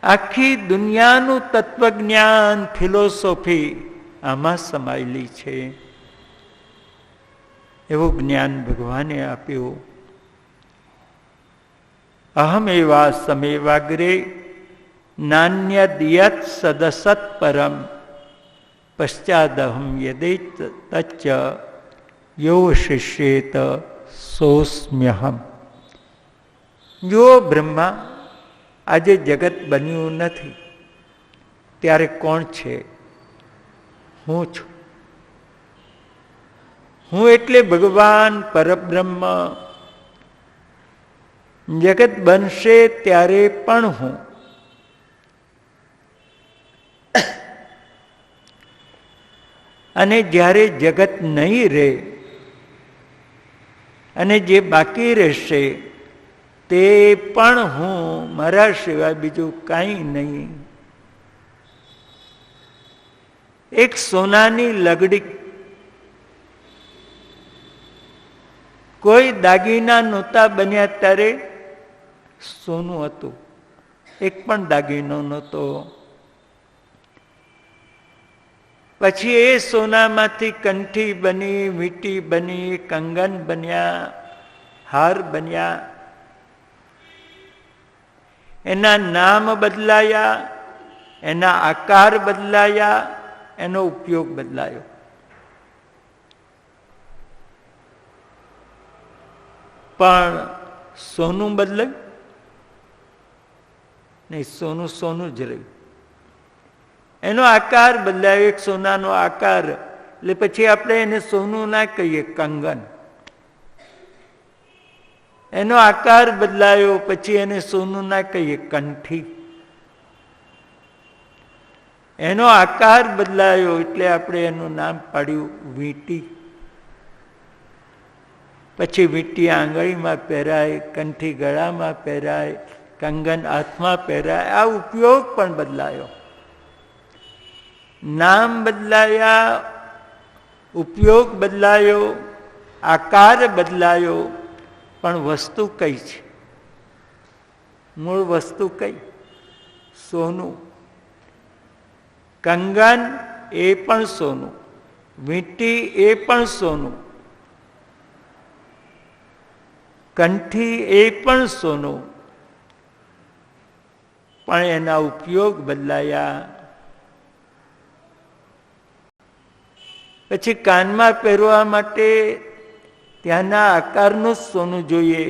આખી દુનિયાનું તત્વજ્ઞાન, ફિલોસોફી આમાં સમાયેલી છે. એવું જ્ઞાન ભગવાને આપ્યું. અહમેવા સમેવાગ્રે નાન્યદિયત સદસત પરમ પશ્ચાદહમ યદેત તચ્ચ યો શિષ્યેત સોસ્મ્યહમ. જો બ્રહ્મા, આજે જગત બન્યું નથી ત્યારે કોણ છે? હું છું. હું એટલે ભગવાન પરબ્રહ્મ. જગત બનશે ત્યારે પણ હું. અને જ્યારે જગત નહીં રહે અને જે બાકી રહેશે તે પણ હું, મારા સિવાય બીજું કાંઈ નહીં. એક સોનાની લગડી, કોઈ દાગીના નહોતા બન્યા ત્યારે સોનું હતું, એક પણ દાગીનો નહોતો. પછી એ સોનામાંથી કંઠી બની, વીંટી બની, કંગન બન્યા, હાર બન્યા. એના નામ બદલાયા, એના આકાર બદલાયા, એનો ઉપયોગ બદલાયો. પણ સોનું બદલાયું નહીં, સોનું સોનું જ રહ્યું. એનો આકાર બદલાયો, એક સોનાનો આકાર. એટલે પછી આપણે એને સોનું ના કહીએ, કંગન. એનો આકાર બદલાયો, પછી એને સોનું ના કહીએ, કંઠી. એનો આકાર બદલાયો એટલે આપણે એનું નામ પાડ્યું વીંટી. પછી વીંટી આંગળીમાં પહેરાય, કંઠી ગળામાં પહેરાય, કંગન હાથમાં પહેરાય. આ ઉપયોગ પણ બદલાયો. નામ બદલાયા, ઉપયોગ બદલાયો, આકાર બદલાયો, પણ વસ્તુ કઈ છે? મૂળ વસ્તુ કઈ? સોનું. કંગન એ પણ સોનું, વીંટી એ પણ સોનું, કંઠી એ પણ સોનું, પણ એના ઉપયોગ બદલાયા. પછી કાનમાં પહેરવા માટે ત્યાંના આકારનું સોનું જોઈએ.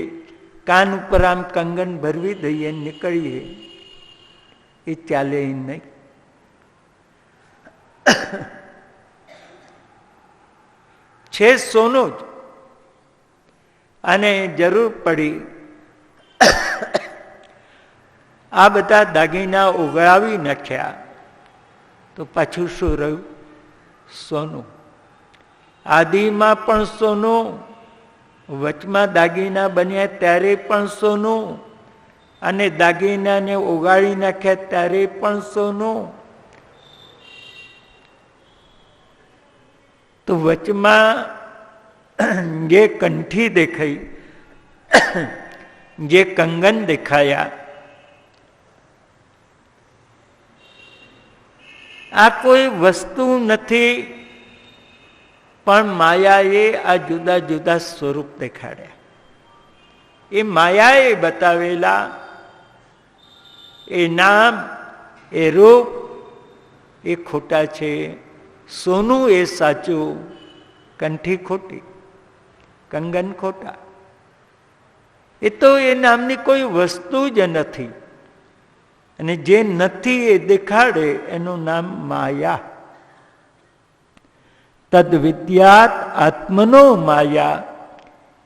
કાન ઉપર આમ કંગન ભરવી દઈએ, નીકળીએ, એ ચાલે નહીં. છે સોનું જ. અને જરૂર પડી આ બધા દાગીના ઉગાડી નાખ્યા તો પાછું શું રહ્યું? સોનું. આદિમાં પણ સોનું, વચમાં દાગીના બન્યા ત્યારે પણ સોનું, અને દાગીનાને ઉગાડી નાખ્યા ત્યારે પણ સોનું. તો વચમાં જે કંઠી દેખાઈ, જે કંગન દેખાયા, આ કોઈ વસ્તુ નથી, પણ માયાએ આ જુદા જુદા સ્વરૂપ દેખાડ્યા. એ માયાએ બતાવેલા એ નામ, એ રૂપ એ ખોટા છે. સોનું એ સાચું, કંઠી ખોટી, કંગન ખોટા. એ તો એ નામની કોઈ વસ્તુ જ નથી. અને જે નથી એ દેખાડે એનું નામ માયા. તદ વિદ્યાત આત્મનો માયા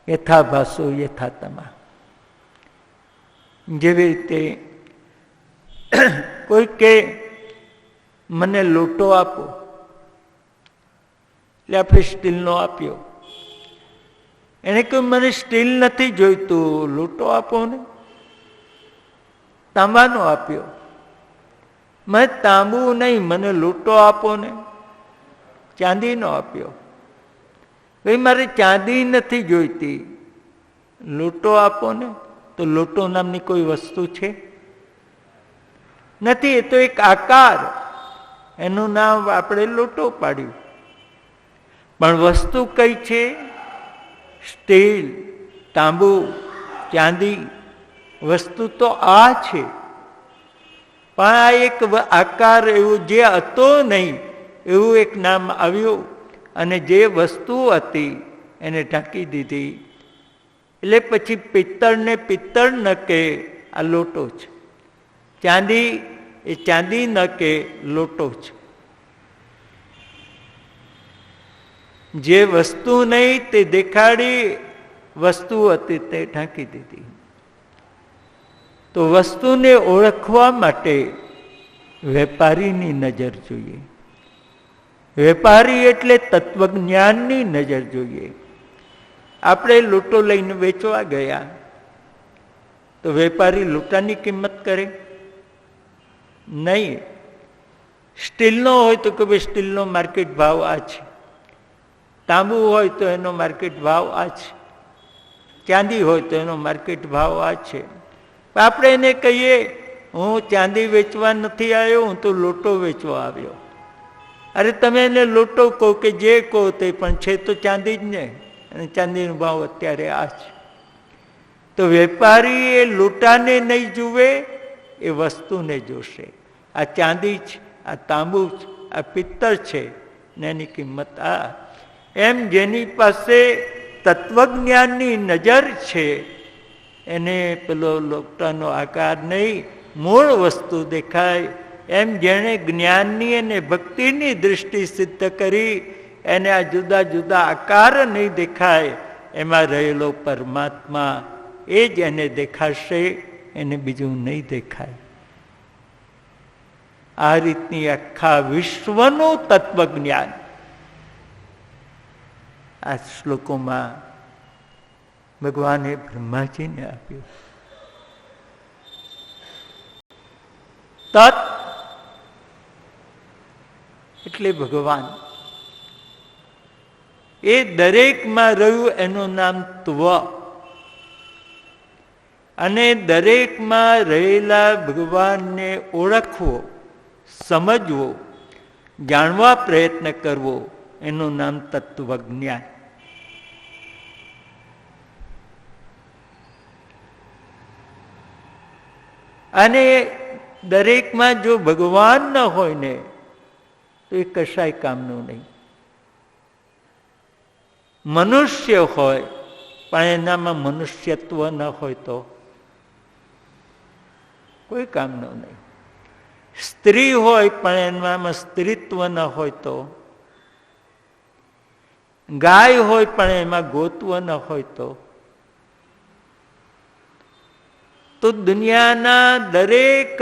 યથાભાસો યથાતમા. જેવી રીતે કોઈ કે મને લોટો આપો, એટલે આપણે સ્ટીલનો આપ્યો. એને કહ્યું મને સ્ટીલ નથી જોઈતું, લોટો આપો ને. તાંબાનો આપ્યો, મને તાંબુ નહીં, મને લોટો આપો ને. ચાંદીનો આપ્યો, ભાઈ મારે ચાંદી નથી જોઈતી, લોટો આપો ને. તો લોટો નામની કોઈ વસ્તુ છે નથી, એ તો એક આકાર, એનું નામ આપણે લોટો પાડ્યું. પણ વસ્તુ કઈ છે? સ્ટીલ, તાંબુ, ચાંદી. વસ્તુ તો આ છે, પણ આ એક આકાર, એવું જે હતો નહીં એવું એક નામ આવ્યું, અને જે વસ્તુ હતી એને ઢાંકી દીધી. એટલે પછી પિત્તળને પિત્તળ ન કે, આ લોટો છે. ચાંદી એ ચાંદી ન કે, લોટો છે. જે વસ્તુ નહીં તે દેખાડી, વસ્તુ હતી તે ઢાંકી દીધી. તો વસ્તુને ઓળખવા માટે વેપારીની નજર જોઈએ. વેપારી એટલે તત્વજ્ઞાનની નજર જોઈએ. આપણે લોટો લઈને વેચવા ગયા તો વેપારી લોટાની કિંમત કરે નહીં. સ્ટીલનો હોય તો કે ભાઈ સ્ટીલનો માર્કેટ ભાવ આ છે, તાંબુ હોય તો એનો માર્કેટ ભાવ આ છે, ચાંદી હોય તો એનો માર્કેટ ભાવ આ છે. આપણે એને કહીએ હું ચાંદી વેચવા નથી આવ્યો, હું તો લોટો વેચવા આવ્યો. અરે તમે એને લોટો કહો કે જે કહો તે, પણ છે તો ચાંદી જ ને, અને ચાંદીનો ભાવ અત્યારે આ છે. તો વેપારી એ લોટાને નહીં જુએ, એ વસ્તુને જોશે. આ ચાંદી છે, આ તાંબુ છે, આ પિત્તળ છે, ને એની કિંમત આ. એમ જેની પાસે તત્વજ્ઞાનની નજર છે એને પેલો લોટાનો આકાર નહીં, મૂળ વસ્તુ દેખાય. એમ જેણે જ્ઞાનની અને ભક્તિની દૃષ્ટિ સિદ્ધ કરી, એને આ જુદા જુદા આકાર નહીં દેખાય. એમાં રહેલો પરમાત્મા એ જ એને દેખાશે, એને બીજું નહીં દેખાય. આ રીતની આખા વિશ્વનું તત્વજ્ઞાન આ શ્લોકોમાં ભગવાને બ્રહ્માજીને આપ્યું. તત્ એટલે ભગવાન. એ દરેકમાં રહ્યું એનું નામ ત્વ. અને દરેકમાં રહેલા ભગવાનને ઓળખવો, સમજવો, જાણવા પ્રયત્ન કરવો, એનું નામ તત્વજ્ઞાન. અને દરેકમાં જો ભગવાન ન હોય ને તો એ કશાય કામનું નહીં. મનુષ્ય હોય પણ એનામાં મનુષ્યત્વ ન હોય તો કોઈ કામનું નહીં. સ્ત્રી હોય પણ એનામાં સ્ત્રીત્વ ન હોય તો, ગાય હોય પણ એમાં ગોત્વ ન હોય તો દુનિયાના દરેક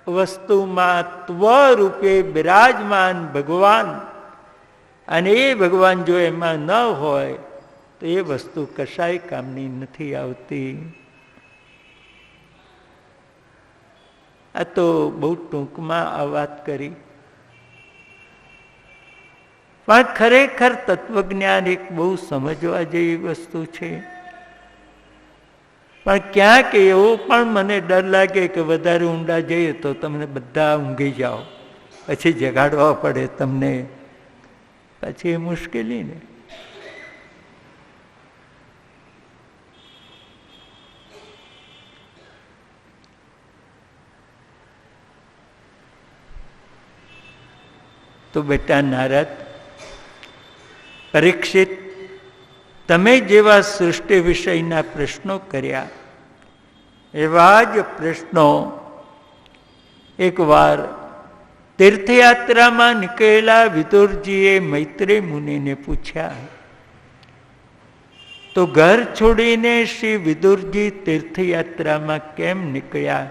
વસ્તુમાં ત્વરૂપે બિરાજમાન ભગવાન, અને એ ભગવાન જો એમાં ન હોય તો એ વસ્તુ કશાય કામની નથી આવતી. આ તો બહુ ટૂંકમાં આ વાત કરી, પણ ખરેખર તત્વજ્ઞાન એક બહુ સમજવા જેવી વસ્તુ છે. પણ ક્યાંક એવો પણ મને ડર લાગે કે વધારે ઊંડા જઈએ તો તમને બધા ઊંઘી જાઓ, પછી જગાડવા પડે તમને, પછી એ મુશ્કેલી ને. તો બેટા નારદ, પરીક્ષિત, તમે જેવા સૃષ્ટિ વિષયના પ્રશ્નો કર્યા એવા જ પ્રશ્નો એકવાર તીર્થયાત્રામાં નીકળેલા વિદુરજીએ મૈત્રેય મુનિને પૂછ્યા. તો ઘર છોડીને શ્રી વિદુરજી તીર્થયાત્રામાં કેમ નીકળ્યા?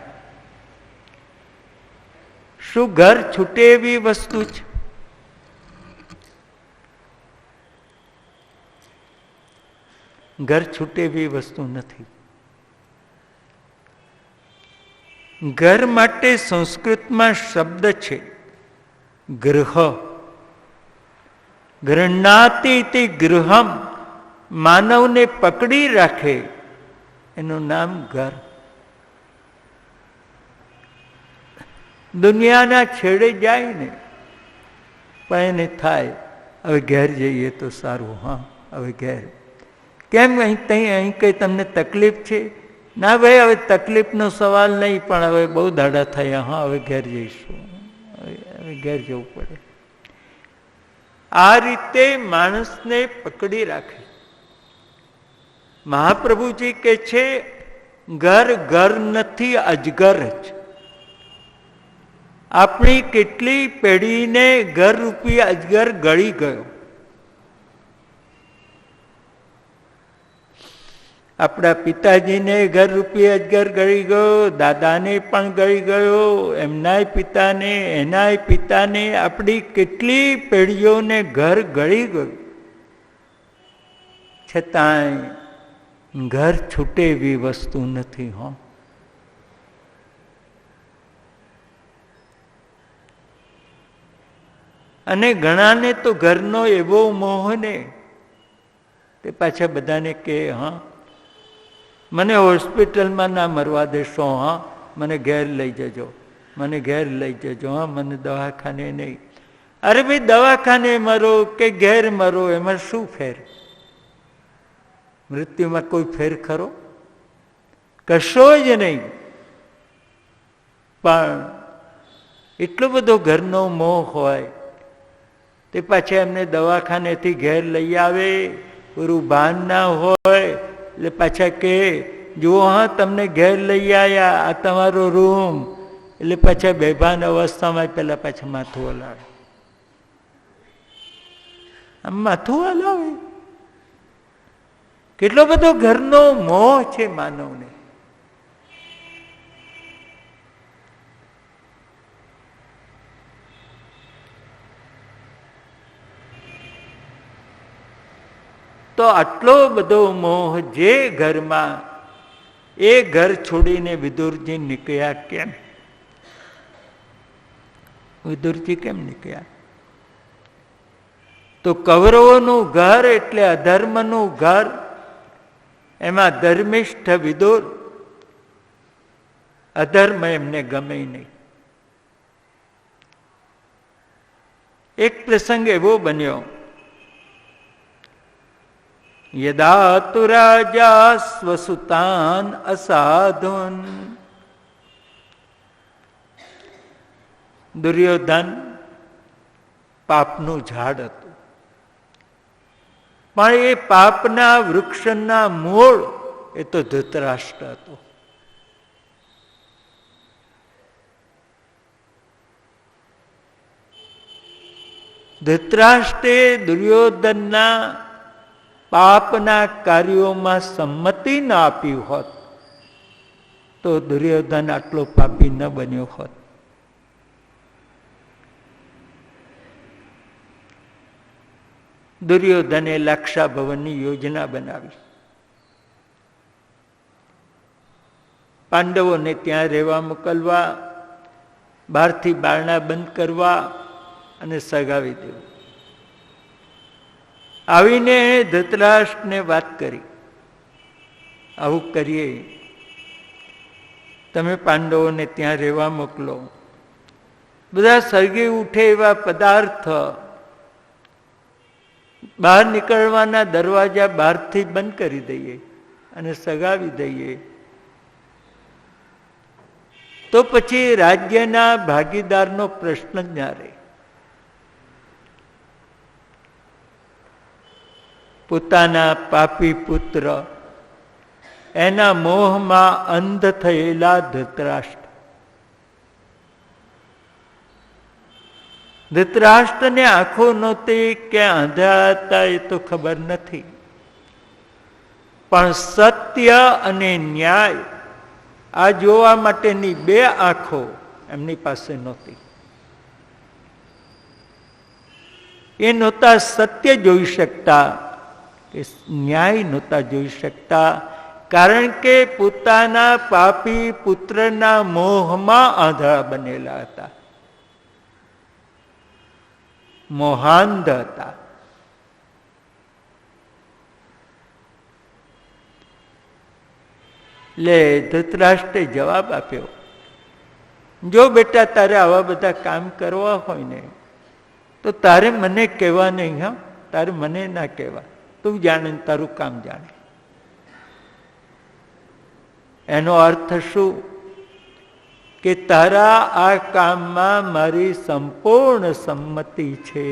શું ઘર છૂટે એવી વસ્તુ છે? ઘર છૂટે એવી વસ્તુ નથી. ઘર માટે સંસ્કૃતમાં શબ્દ છે ગૃહ. ગૃહ્ણાતિ ગૃહમ, માનવને પકડી રાખે એનું નામ ઘર. દુનિયાના છેડે જાય ને પણ એને થાય હવે ઘેર જઈએ તો સારું. હા, હવે ઘેર. કેમ અહીં કઈ તમને તકલીફ છે? ના ભાઈ, હવે તકલીફનો સવાલ નહીં, પણ હવે બહુ દાડા થયા, હા હવે ઘેર જઈશું, હવે ઘેર જવું પડે. આ રીતે માણસને પકડી રાખે. મહાપ્રભુજી કે છે ઘર ઘર નથી, અજગર જ. આપણી કેટલી પેઢીને ઘર રૂપી અજગર ગળી ગયો. આપણા પિતાજીને ઘર રૂપી અજગર ગળી ગયો, દાદાને પણ ગળી ગયો, એમનાય પિતાને, એનાય પિતાને, આપણી કેટલી પેઢીઓને ઘર ગળી ગયું. છતાંય ઘર છૂટે એવી વસ્તુ નથી. હો, અને ઘણાને તો ઘરનો એવો મોહ ને તે પાછા બધાને કે હા મને હોસ્પિટલમાં ના મરવા દેશો, હા મને ઘેર લઈ જજો, મને ઘેર લઈ જજો, હા મને દવાખાને નહીં. અરે ભાઈ, દવાખાને મરો કે ઘેર મરો એમાં શું ફેર? મૃત્યુમાં કોઈ ફેર ખરો? કશો જ નહીં. પણ એટલો બધો ઘરનો મોહ હોય તે પાછા એમને દવાખાનેથી ઘેર લઈ આવે, પૂરું ભાન ના હોય એટલે પાછા કે જુઓ હા તમને ઘેર લઈ આવ્યા, આ તમારો રૂમ. એટલે પાછા બેભાન અવસ્થામાં પેલા પાછા માથું હલાવે. આમ માથું હલાવે. કેટલો બધો ઘરનો મોહ છે માનવને. તો આટલો બધો મોહ જે ઘરમાં, એ ઘર છોડીને વિદુરજી નીકળ્યા કેમ? વિદુરજી કેમ નીકળ્યા? તો કૌરવોનું ઘર એટલે અધર્મનું ઘર. એમાં ધર્મિષ્ઠ વિદુર અધર્મ એમને ગમે નહીં. એક પ્રસંગ એવો બન્યો, યદા તુ રાજા સ્વસુતાન અસાધુન. દુર્યોધન પાપનું ઝાડ હતું, પણ એ પાપના વૃક્ષના મૂળ એ તો ધૃતરાષ્ટ્ર હતો. ધૃતરાષ્ટ્રે દુર્યોધનના પાપના કાર્યોમાં સંમતિ ન આપી હોત તો દુર્યોધન આટલો પાપી ન બન્યો હોત. દુર્યોધને લાક્ષા ભવનની યોજના બનાવી, પાંડવોને ત્યાં રહેવા મોકલવા, બહારથી બારણા બંધ કરવા અને સગાવી દેવું. આવીને ધૃતરાષ્ટ્રને વાત કરી, આવું કરીએ, તમે પાંડવોને ત્યાં રહેવા મોકલો, બધા સળગી ઉઠે એવા પદાર્થ, બહાર નીકળવાના દરવાજા બહારથી બંધ કરી દઈએ અને સગાવી દઈએ, તો પછી રાજ્યના ભાગીદારનો પ્રશ્ન જ ના રહે. પોતાના પાપી પુત્ર એના મોહમાં અંધ થયેલા ધૃતરાષ્ટ્ર, ધૃતરાષ્ટ્રને આંખો નહોતી કે આંધળા હતા એ તો ખબર નથી, પણ સત્ય અને ન્યાય આ જોવા માટેની બે આંખો એમની પાસે નહોતી. એ નહોતા સત્ય જોઈ શકતા કે ન્યાય નહોતા જોઈ શકતા, કારણ કે પોતાના પાપી પુત્રના મોહમાં આંધળા બનેલા હતા, મોહાંધ હતા. લે ધૃતરાષ્ટ્રે જવાબ આપ્યો, જો બેટા તારે આવા બધા કામ કરવા હોય ને તો તારે મને કહેવા નહીં. હા, તારે મને ના કહેવા, તું જાણે તારું કામ જાણે. એનો અર્થ શું? કે તારા આ કામમાં મારી સંપૂર્ણ સંમતિ છે.